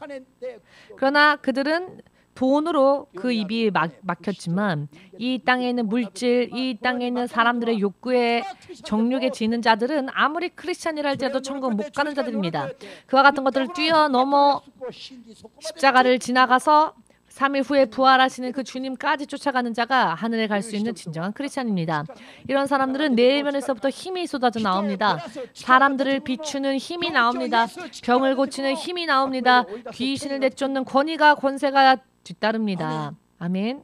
그러나 그들은 돈으로 그 입이 막혔지만 이 땅에 있는 물질, 이 땅에 있는 사람들의 욕구에 정욕에 지는 자들은 아무리 크리스찬이라 할지라도 천국 못 가는 자들입니다. 그와 같은 것들을 뛰어넘어 십자가를 지나가서 3일 후에 부활하시는 그 주님까지 쫓아가는 자가 하늘에 갈 수 있는 진정한 크리스찬입니다. 이런 사람들은 내면에서부터 힘이 쏟아져 나옵니다. 사람들을 비추는 힘이 나옵니다. 병을 고치는 힘이 나옵니다. 귀신을 내쫓는 권세가 뒤따릅니다. 아멘.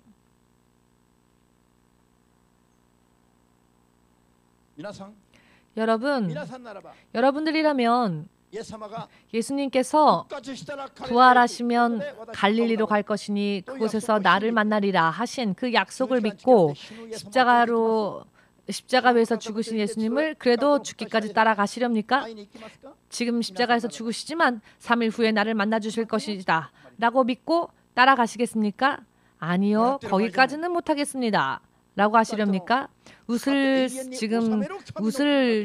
여러분들이라면 예수님께서 부활하시면 갈릴리로 갈 것이니 그곳에서 나를 만나리라 하신 그 약속을 믿고 십자가 위에서 죽으신 예수님을 그래도 죽기까지 따라가시렵니까? 지금 십자가에서 죽으시지만 3일 후에 나를 만나 주실 것이다 라고 믿고 따라가시겠습니까? 아니요, 거기까지는 못하겠습니다 라고 하시렵니까? 웃을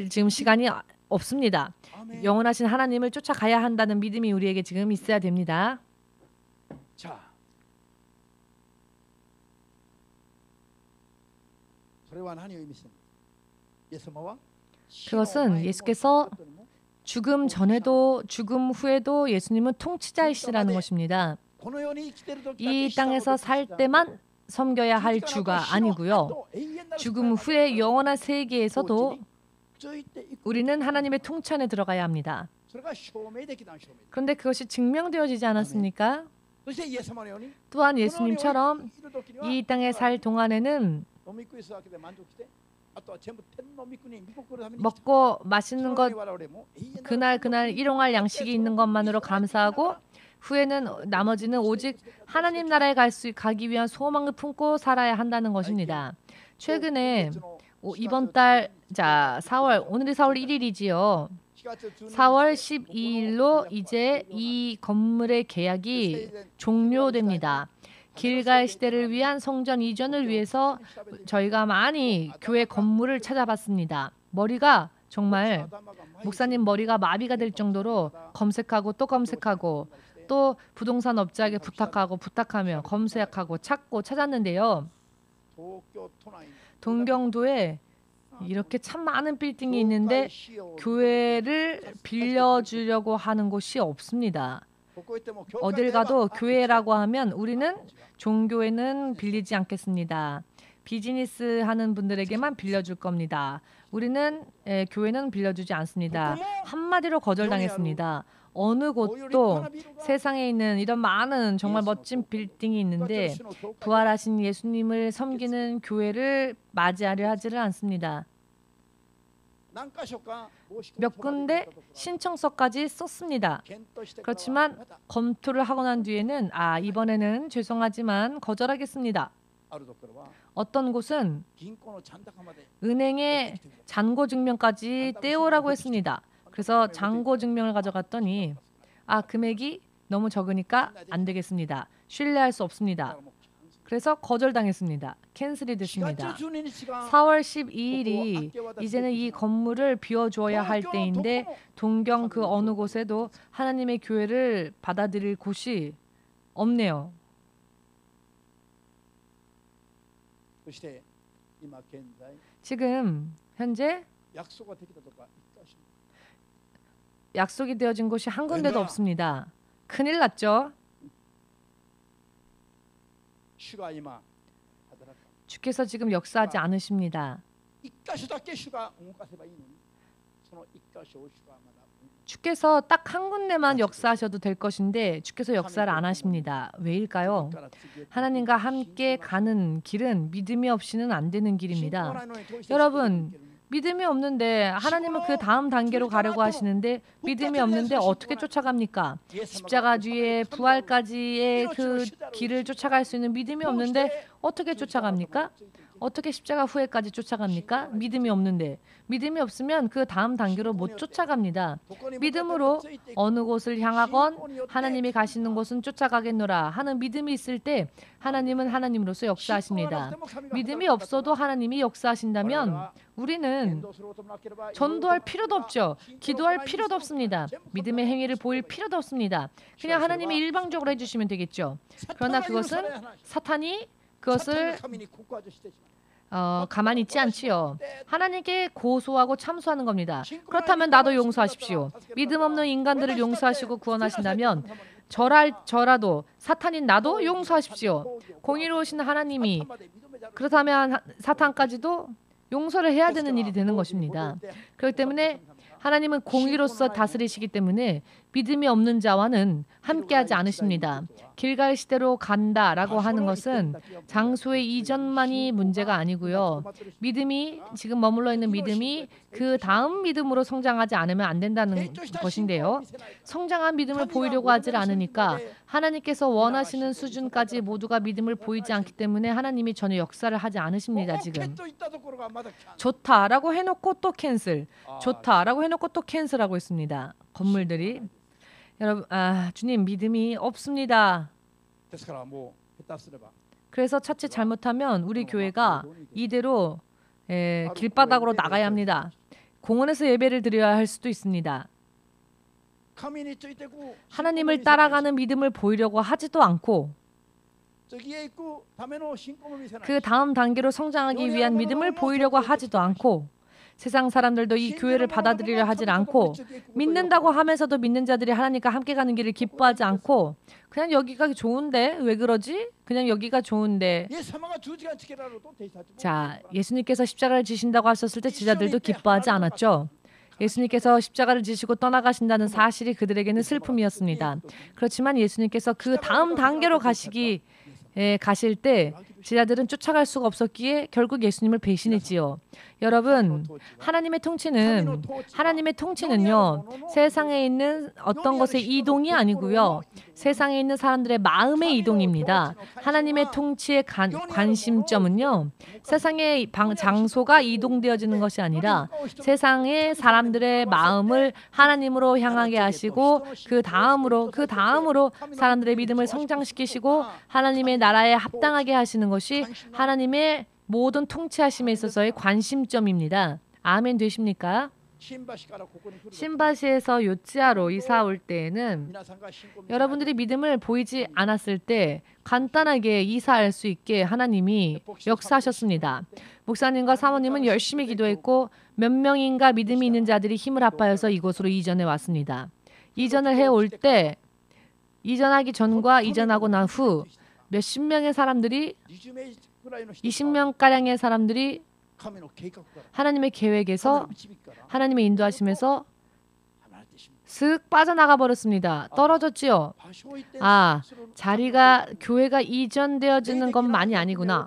지금 시간이 없습니다. 영원하신 하나님을 쫓아가야 한다는 믿음이 우리에게 지금 있어야 됩니다. 그것은 예수께서 죽음 전에도 죽음 후에도 예수님은 통치자이시라는 것입니다. 이 땅에서 살 때만 섬겨야 할 주가 아니고요. 죽음 후에 영원한 세계에서도 우리는 하나님의 통치 안에 들어가야 합니다. 그런데 그것이 증명되어지지 않았습니까? 또한 예수님처럼 이 땅에 살 동안에는 먹고 마시는 것 그날 일용할 양식이 있는 것만으로 감사하고 후에는 나머지는 오직 하나님 나라에 가기 위한 소망을 품고 살아야 한다는 것입니다. 최근에 이번 달 4월 오늘이 4월 1일이지요. 4월 12일로 이제 이 건물의 계약이 종료됩니다. 길갈 시대를 위한 성전 이전을 위해서 저희가 많이 교회 건물을 찾아봤습니다. 머리가 정말 목사님 머리가 마비가 될 정도로 검색하고 또 검색하고 또 부동산 업자에게 부탁하며 검색하고 찾았는데요. 동경도에 이렇게 참 많은 빌딩이 있는데 교회를 빌려주려고 하는 곳이 없습니다. 어딜 가도 교회라고 하면 우리는 종교에는 빌리지 않겠습니다. 비즈니스 하는 분들에게만 빌려줄 겁니다. 우리는 교회는 빌려주지 않습니다. 한마디로 거절당했습니다. 어느 곳도 세상에 있는 이런 많은 정말 멋진 빌딩이 있는데 부활하신 예수님을 섬기는 교회를 맞이하려 하지를 않습니다. 몇 군데 신청서까지 썼습니다. 그렇지만 검토를 하고 난 뒤에는 이번에는 죄송하지만 거절하겠습니다 어떤 곳은 銀行の残高まで 은행의 잔고 증명까지 떼오라고 했습니다. 그래서 잔고 증명을 가져갔더니 금액이 너무 적으니까 안 되겠습니다. 신뢰할 수 없습니다. 그래서 거절당했습니다. 캔슬이 됐습니다. 4월 12일이 이제는 이 건물을 비워주어야 할 때인데 동경 그 어느 곳에도 하나님의 교회를 받아들일 곳이 없네요. そして今現在 지금 현재 約束ができたとか一箇所 약속이 되어진 곳이 한 군데도 없습니다. 큰일 났죠. 主が今働く 주께서 지금 역사하지 않으십니다. 一箇所だけ主が動かせばいいのにその一箇所を主がまだ 주께서 딱 한 군데만 역사하셔도 될 것인데 주께서 역사를 안 하십니다. 왜일까요? 하나님과 함께 가는 길은 믿음이 없이는 안 되는 길입니다. 여러분, 믿음이 없는데 하나님은 그 다음 단계로 가려고 하시는데 믿음이 없는데 어떻게 쫓아갑니까? 십자가 뒤에 부활까지의 그 길을 쫓아갈 수 있는 믿음이 없는데 어떻게 쫓아갑니까? 어떻게 십자가 후에까지 쫓아갑니까? 믿음이 없는데. 믿음이 없으면 그 다음 단계로 못 쫓아갑니다. 믿음으로 어느 곳을 향하건 하나님이 가시는 곳은 쫓아가겠노라 하는 믿음이 있을 때 하나님은 하나님으로서 역사하십니다. 믿음이 없어도 하나님이 역사하신다면 우리는 전도할 필요도 없죠. 기도할 필요도 없습니다. 믿음의 행위를 보일 필요도 없습니다. 그냥 하나님이 일방적으로 해주시면 되겠죠. 그러나 그것은 사탄이 그것을 가만히 있지 않지요. 하나님께 고소하고 참소하는 겁니다. 그렇다면 나도 용서하십시오. 믿음 없는 인간들을 용서하시고 구원하신다면 저라도 사탄인 나도 용서하십시오. 공의로우신 하나님이 그렇다면 사탄까지도 용서를 해야 되는 일이 되는 것입니다. 그렇기 때문에 하나님은 공의로서 다스리시기 때문에 믿음이 없는 자와는 함께하지 않으십니다. 길갈 시대로 간다라고 하는 것은 장소의 이전만이 문제가 아니고요. 믿음이 지금 머물러 있는 믿음이 그 다음 믿음으로 성장하지 않으면 안 된다는 것인데요. 성장한 믿음을 보이려고 하질 않으니까 하나님께서 원하시는 수준까지 모두가 믿음을 보이지 않기 때문에 하나님이 전혀 역사를 하지 않으십니다. 지금 좋다라고 해놓고 또 캔슬, 좋다라고 해놓고 또 캔슬하고 있습니다. 건물들이. 여러분, 주님 믿음이 없습니다. 그래서 차츰 잘못하면 우리 교회가 이대로 길바닥으로 나가야 합니다. 공원에서 예배를 드려야 할 수도 있습니다. 하나님을 따라가는 믿음을 보이려고 하지도 않고 그 다음 단계로 성장하기 위한 믿음을 보이려고 하지도 않고 세상 사람들도 이 교회를 받아들이려 하질 않고 믿는다고 하면서도 믿는 자들이 하나님과 함께 가는 길을 기뻐하지 않고 그냥 여기가 좋은데 왜 그러지? 그냥 여기가 좋은데. 자, 예수님께서 십자가를 지신다고 하셨을 때 제자들도 기뻐하지 않았죠. 예수님께서 십자가를 지시고 떠나가신다는 사실이 그들에게는 슬픔이었습니다. 그렇지만 예수님께서 그 다음 단계로 가실 때 제자들은 쫓아갈 수가 없었기에 결국 예수님을 배신했지요. 여러분, 하나님의 통치는요. 세상에 있는 어떤 것의 이동이 아니고요. 세상에 있는 사람들의 마음의 이동입니다. 하나님의 통치의 관심점은요. 세상의 장소가 이동되어지는 것이 아니라 세상의 사람들의 마음을 하나님으로 향하게 하시고 그 다음으로 사람들의 믿음을 성장시키시고 하나님의 나라에 합당하게 하시는 것이 하나님의 모든 통치하심에 있어서의 관심점입니다. 아멘 되십니까? 신바시에서 요tsi아로 이사 올 때에는 여러분들이 믿음을 보이지 않았을 때 간단하게 이사할 수 있게 하나님이 역사하셨습니다. 목사님과 사모님은 열심히 기도했고 몇 명인가 믿음이 있는 자들이 힘을 합하여서 이곳으로 이전해 왔습니다. 이전을 해올 때 이전하기 전과 이전하고 난 후 몇십 명의 사람들이 20명가량의 사람들이 하나님의 계획에서 하나님의 인도하심에서 슥 빠져나가 버렸습니다. 떨어졌지요. 아, 자리가 교회가 이전되어지는 것만이 아니구나.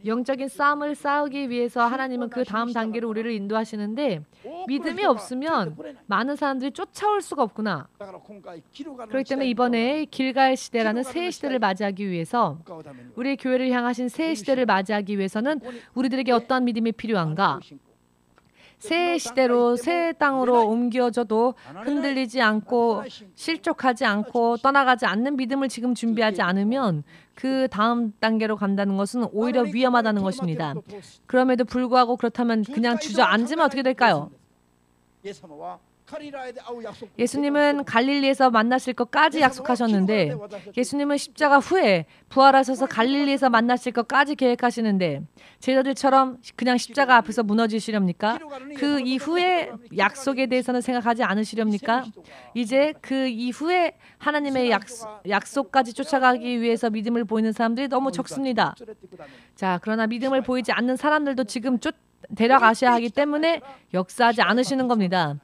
영적인 싸움을 싸우기 위해서 하나님은 그 다음 단계로 우리를 인도하시는데 믿음이 없으면 많은 사람들이 쫓아올 수가 없구나. 그렇기 때문에 이번에 길갈 시대라는 새 시대를 맞이하기 위해서 우리 교회를 향하신 새 시대를 맞이하기 위해서는 우리들에게 어떠한 믿음이 필요한가? 새 시대로 새 땅으로 옮겨져도 흔들리지 않고 실족하지 않고 떠나가지 않는 믿음을 지금 준비하지 않으면 그 다음 단계로 간다는 것은 오히려 위험하다는 것입니다. 그럼에도 불구하고 그렇다면 그냥 주저앉으면 어떻게 될까요? 예수님은 갈릴리에서 만나실 것까지 약속하셨는데 예수님은 십자가 후에 부활하셔서 갈릴리에서 만나실 것까지 계획하시는데 제자들처럼 그냥 십자가 앞에서 무너지시렵니까? 그 이후에 약속에 대해서는 생각하지 않으시렵니까? 이제 그 이후에 하나님의 약속까지 쫓아가기 위해서 믿음을 보이는 사람들이 너무 적습니다. 자, 그러나 믿음을 보이지 않는 사람들도 지금 데려가셔야 하기 때문에 역사하지 않으시는 겁니다.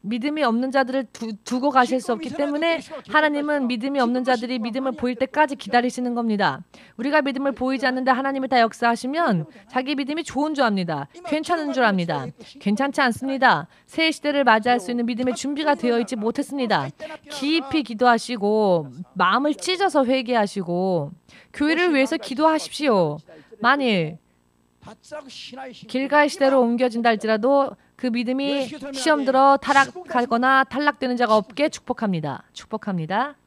믿음이 없는 자들을 두고 가실 수 없기 때문에 하나님은 믿음이 없는 자들이 믿음을 보일 때까지 기다리시는 겁니다. 우리가 믿음을 보이지 않는데 하나님이 다 역사하시면 자기 믿음이 좋은 줄 압니다. 괜찮은 줄 압니다. 괜찮지 않습니다. 새 시대를 맞이할 수 있는 믿음의 준비가 되어 있지 못했습니다. 깊이 기도하시고 마음을 찢어서 회개하시고 교회를 위해서 기도하십시오. 만일 길갈 시대로 옮겨진다 할지라도 그 믿음이 시험 들어 타락하거나 탈락되는 자가 없게 축복합니다. 축복합니다.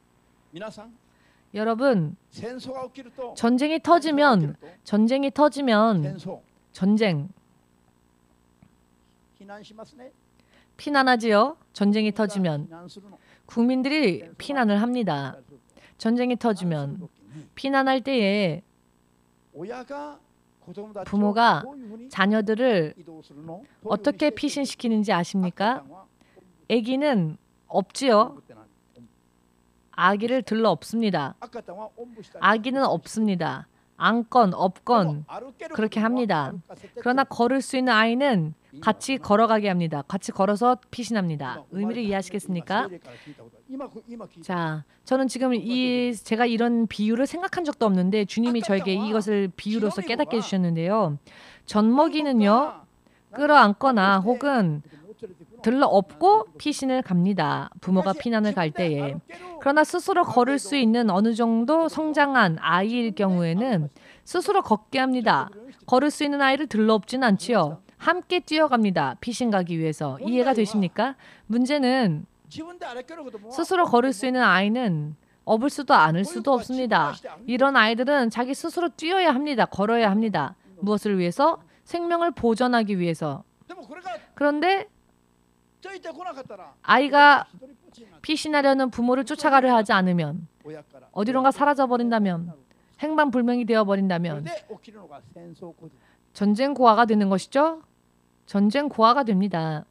여러분, 전쟁이 터지면 전쟁 피난하지요. 전쟁이 터지면 국민들이 피난을 합니다. 전쟁이 터지면 피난할 때에 부모가 자녀들을 어떻게 피신시키는지 아십니까? 아기는 없지요. 아기를 들러 업습니다. 아기는 없습니다. 안건, 업건 그렇게 합니다. 그러나 걸을 수 있는 아이는 같이 걸어가게 합니다. 같이 걸어서 피신합니다. 의미를 이해하시겠습니까? 자, 저는 지금 제가 이런 비유를 생각한 적도 없는데 주님이 저에게 이것을 비유로서 깨닫게 해주셨는데요. 젖먹이는요, 끌어안거나 혹은 들러 업고 피신을 갑니다. 부모가 피난을 갈 때에. 그러나 스스로 걸을 수 있는 어느 정도 성장한 아이일 경우에는 스스로 걷게 합니다. 걸을 수 있는 아이를 들러 업진 않지요. 함께 뛰어갑니다. 피신 가기 위해서. 이해가 되십니까? 문제는 스스로 걸을 수 있는 아이는 업을 수도 않을 수도 없습니다. 이런 아이들은 자기 스스로 뛰어야 합니다. 걸어야 합니다. 무엇을 위해서? 생명을 보존하기 위해서. 그런데 아이가 피신하려는 부모를 쫓아가려 하지 않으면 어디론가 사라져버린다면 행방불명이 되어버린다면 전쟁고아가 되는 것이죠. 전쟁고아가 됩니다.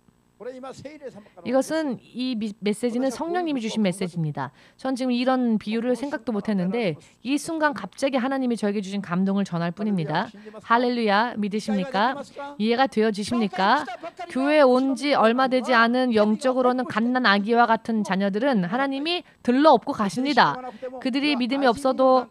이것은 이 메시지는 성령님이 주신 메시지입니다. 전 지금 이런 비유를 생각도 못했는데 이 순간 갑자기 하나님이 저에게 주신 감동을 전할 뿐입니다. 할렐루야, 믿으십니까? 이해가 되어지십니까? 교회에 온 지 얼마 되지 않은 영적으로는 갓난 아기와 같은 자녀들은 하나님이 들러 업고 가십니다. 그들이 믿음이 없어도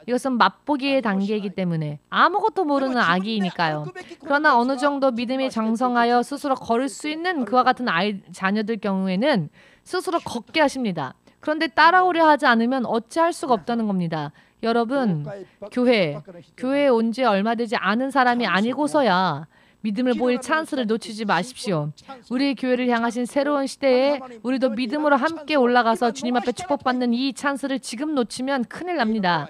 이것은 맛보기의 단계이기 때문에 아무것도 모르는 아기이니까요. 그러나 어느 정도 믿음이 장성하여 스스로 걸을 수 있는 그와 같은 자녀들 경우에는 스스로 걷게 하십니다. 그런데 따라오려 하지 않으면 어찌할 수가 없다는 겁니다. 여러분, 교회에 온 지 얼마 되지 않은 사람이 아니고서야 믿음을 보일 찬스를 놓치지 마십시오. 우리 교회를 향하신 새로운 시대에 우리도 믿음으로 함께 올라가서 주님 앞에 축복받는 이 찬스를 지금 놓치면 큰일 납니다.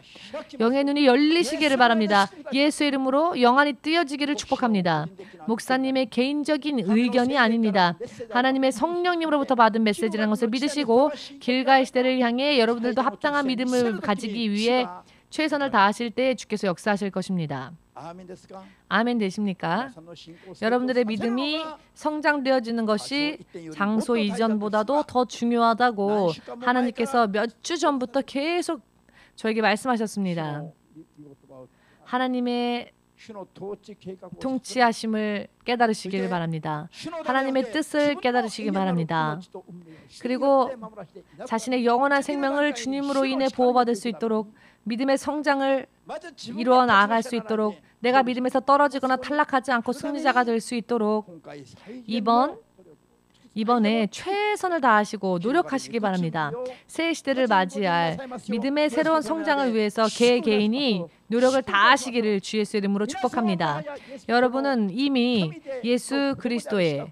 영의 눈이 열리시기를 바랍니다. 예수의 이름으로 영안이 뜨여지기를 축복합니다. 목사님의 개인적인 의견이 아닙니다. 하나님의 성령님으로부터 받은 메시지라는 것을 믿으시고 길갈 시대를 향해 여러분들도 합당한 믿음을 가지기 위해 최선을 다하실 때 주께서 역사하실 것입니다. 아멘 되십니까? 여러분들의 믿음이 성장되어지는 것이 장소 이전보다도 더 중요하다고 하나님께서 몇 주 전부터 계속 저에게 말씀하셨습니다. 하나님의 통치하심을 깨달으시기를 바랍니다. 하나님의 뜻을 깨달으시기 바랍니다. 그리고 자신의 영원한 생명을 주님으로 인해 보호받을 수 있도록 믿음의 성장을 이루어 나아갈 수 있도록 내가 믿음에서 떨어지거나 탈락하지 않고 승리자가 될 수 있도록 이번에 최선을 다하시고 노력하시기 바랍니다. 새 시대를 맞이할 믿음의 새로운 성장을 위해서 개개인이 노력을 다하시기를 주 예수의 이름으로 축복합니다. 여러분은 이미 예수 그리스도의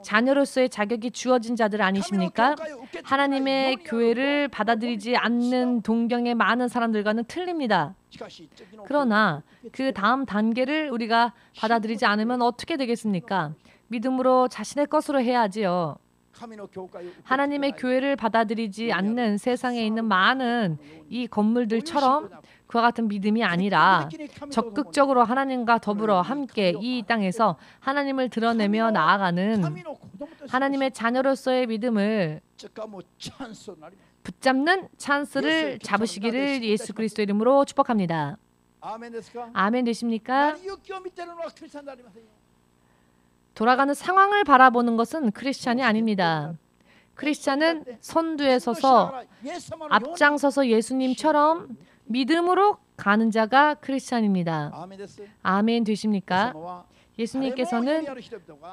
자녀로서의 자격이 주어진 자들 아니십니까? 하나님의 교회를 받아들이지 않는 동경의 많은 사람들과는 틀립니다. 그러나 그 다음 단계를 우리가 받아들이지 않으면 어떻게 되겠습니까? 믿음으로 자신의 것으로 해야지요. 하나님의 교회를 받아들이지 않는 세상에 있는 많은 이 건물들처럼 그와 같은 믿음이 아니라 적극적으로 하나님과 더불어 함께 이 땅에서 하나님을 드러내며 나아가는 하나님의 자녀로서의 믿음을 붙잡는 찬스를 잡으시기를 예수 그리스도 이름으로 축복합니다. 아멘 되십니까? 돌아가는 상황을 바라보는 것은 크리스찬이 아닙니다. 크리스찬은 선두에 서서 앞장서서 예수님처럼 믿음으로 가는 자가 크리스찬입니다. 아멘 되십니까? 예수님께서는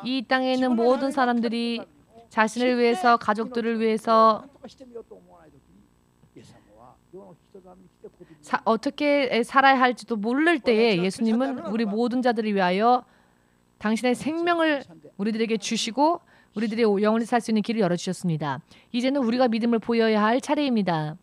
이 땅에 있는 모든 사람들이 자신을 위해서 가족들을 위해서 어떻게 살아야 할지도 모를 때에 예수님은 우리 모든 자들을 위하여 당신의 생명을 우리들에게 주시고 우리들이 영원히 살 수 있는 길을 열어주셨습니다. 이제는 우리가 믿음을 보여야 할 차례입니다.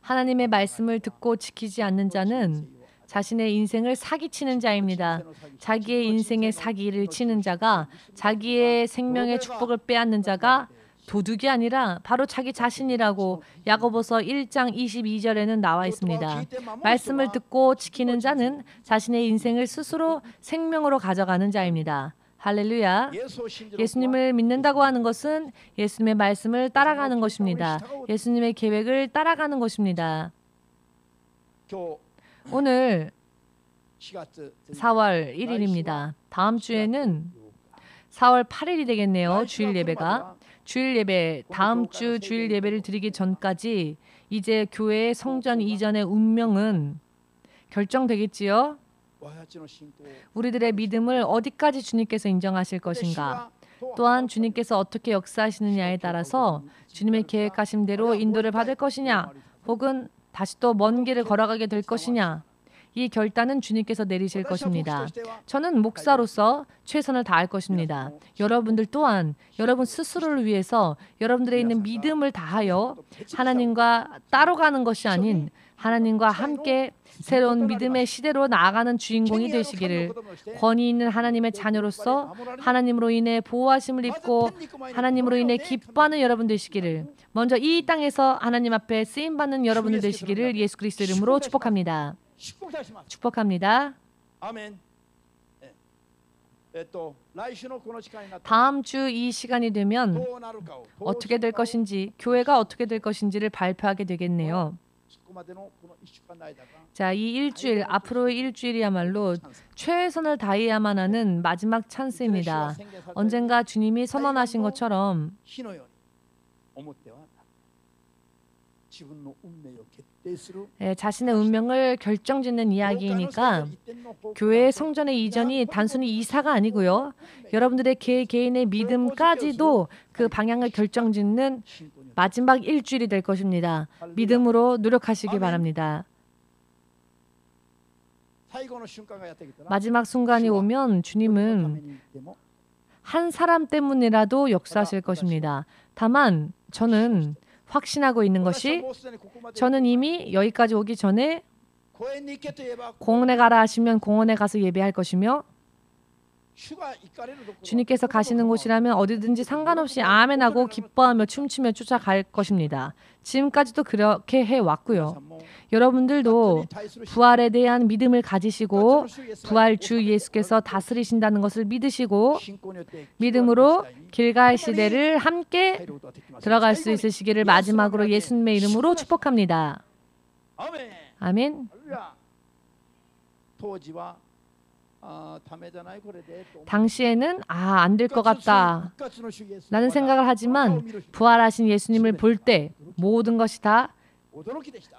하나님의 말씀을 듣고 지키지 않는 자는 자신의 인생을 사기치는 자입니다. 자기의 인생의 사기를 치는 자가 자기의 생명의 축복을 빼앗는 자가 도둑이 아니라 바로 자기 자신이라고 야고보서 1장 22절에는 나와 있습니다. 말씀을 듣고 지키는 자는 자신의 인생을 스스로 생명으로 가져가는 자입니다. 할렐루야. 예수님을 믿는다고 하는 것은 예수님의 말씀을 따라가는 것입니다. 예수님의 계획을 따라가는 것입니다. 오늘 4월 1일입니다. 다음 주에는 4월 8일이 되겠네요. 주일 예배가. 주일 예배, 다음 주 주일 예배를 드리기 전까지 이제 교회의 성전 이전의 운명은 결정되겠지요. 우리들의 믿음을 어디까지 주님께서 인정하실 것인가? 또한 주님께서 어떻게 역사하시느냐에 따라서 주님의 계획하신 대로 인도를 받을 것이냐? 혹은 다시 또 먼 길을 걸어가게 될 것이냐? 이 결단은 주님께서 내리실 것입니다. 저는 목사로서 최선을 다할 것입니다. 여러분들 또한 여러분 스스로를 위해서 여러분들의 있는 믿음을 다하여 하나님과 따로 가는 것이 아닌 하나님과 함께 새로운 믿음의 시대로 나아가는 주인공이 되시기를 권위 있는 하나님의 자녀로서 하나님으로 인해 보호하심을 입고 하나님으로 인해 기뻐하는 여러분 되시기를 먼저 이 땅에서 하나님 앞에 쓰임받는 여러분들 되시기를 예수 그리스도 이름으로 축복합니다. 축복합니다. 다음 주 이 시간이 되면 어떻게 될 것인지, 교회가 어떻게 될 것인지를 발표하게 되겠네요. 자, 이 일주일, 앞으로의 일주일이야말로 최선을 다해야만 하는 마지막 찬스입니다. 언젠가 주님이 선언하신 것처럼 자신의 운명을 결정짓는 이야기이니까 교회의 성전의 이전이 단순히 이사가 아니고요. 여러분들의 개인의 믿음까지도 그 방향을 결정짓는 마지막 일주일이 될 것입니다. 믿음으로 노력하시기 바랍니다. 마지막 순간이 오면 주님은 한 사람 때문이라도 역사하실 것입니다. 다만 저는 확신하고 있는 것이 저는 이미 여기까지 오기 전에 공원에 가라 하시면 공원에 가서 예배할 것이며 주님께서 가시는 곳이라면 어디든지 상관없이 아멘하고 기뻐하며 춤추며 쫓아갈 것입니다. 지금까지도 그렇게 해왔고요. 여러분들도 부활에 대한 믿음을 가지시고 부활 주 예수께서 다스리신다는 것을 믿으시고 믿음으로 길갈 시대를 함께 들어갈 수 있으시기를 마지막으로 예수님의 이름으로 축복합니다. 아멘. 당시에는 안 될 것 같다 라는 생각을 하지만 부활하신 예수님을 볼 때 모든 것이 다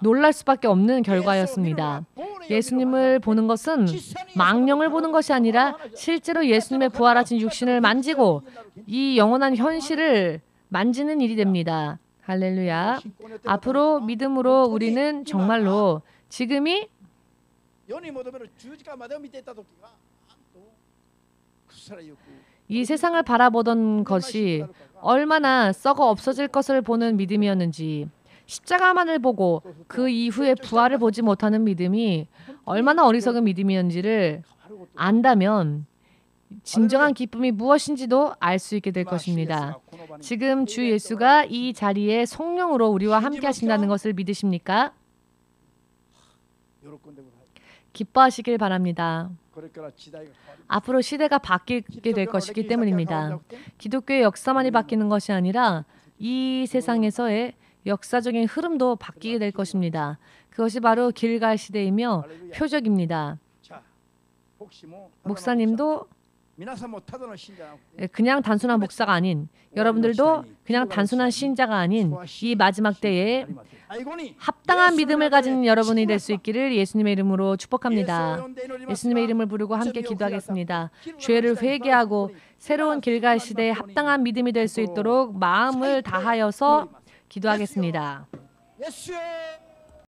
놀랄 수밖에 없는 결과였습니다. 예수님을 보는 것은 망령을 보는 것이 아니라 실제로 예수님의 부활하신 육신을 만지고 이 영원한 현실을 만지는 일이 됩니다. 할렐루야. 앞으로 믿음으로 우리는 정말로 지금이 이 세상을 바라보던 것이 얼마나 썩어 없어질 것을 보는 믿음이었는지, 십자가만을 보고 그 이후에 부활을 보지 못하는 믿음이 얼마나 어리석은 믿음이었는지를 안다면 진정한 기쁨이 무엇인지도 알 수 있게 될 것입니다. 지금 주 예수가 이 자리에 성령으로 우리와 함께 하신다는 것을 믿으십니까? 기뻐하시길 바랍니다. 앞으로 시대가 바뀌게 될 것이기 때문입니다. 기독교의 역사만이 바뀌는 것이 아니라 이 세상에서의 역사적인 흐름도 바뀌게 될 것입니다. 그것이 바로 길갈 시대이며 표적입니다. 목사님도 그냥 단순한 목사가 아닌, 여러분들도 그냥 단순한 신자가 아닌 이 마지막 때에 합당한 믿음을 가진 여러분이 될 수 있기를 예수님의 이름으로 축복합니다. 예수님의 이름을 부르고 함께 기도하겠습니다. 죄를 회개하고 새로운 길갈 시대에 합당한 믿음이 될 수 있도록 마음을 다하여서 기도하겠습니다.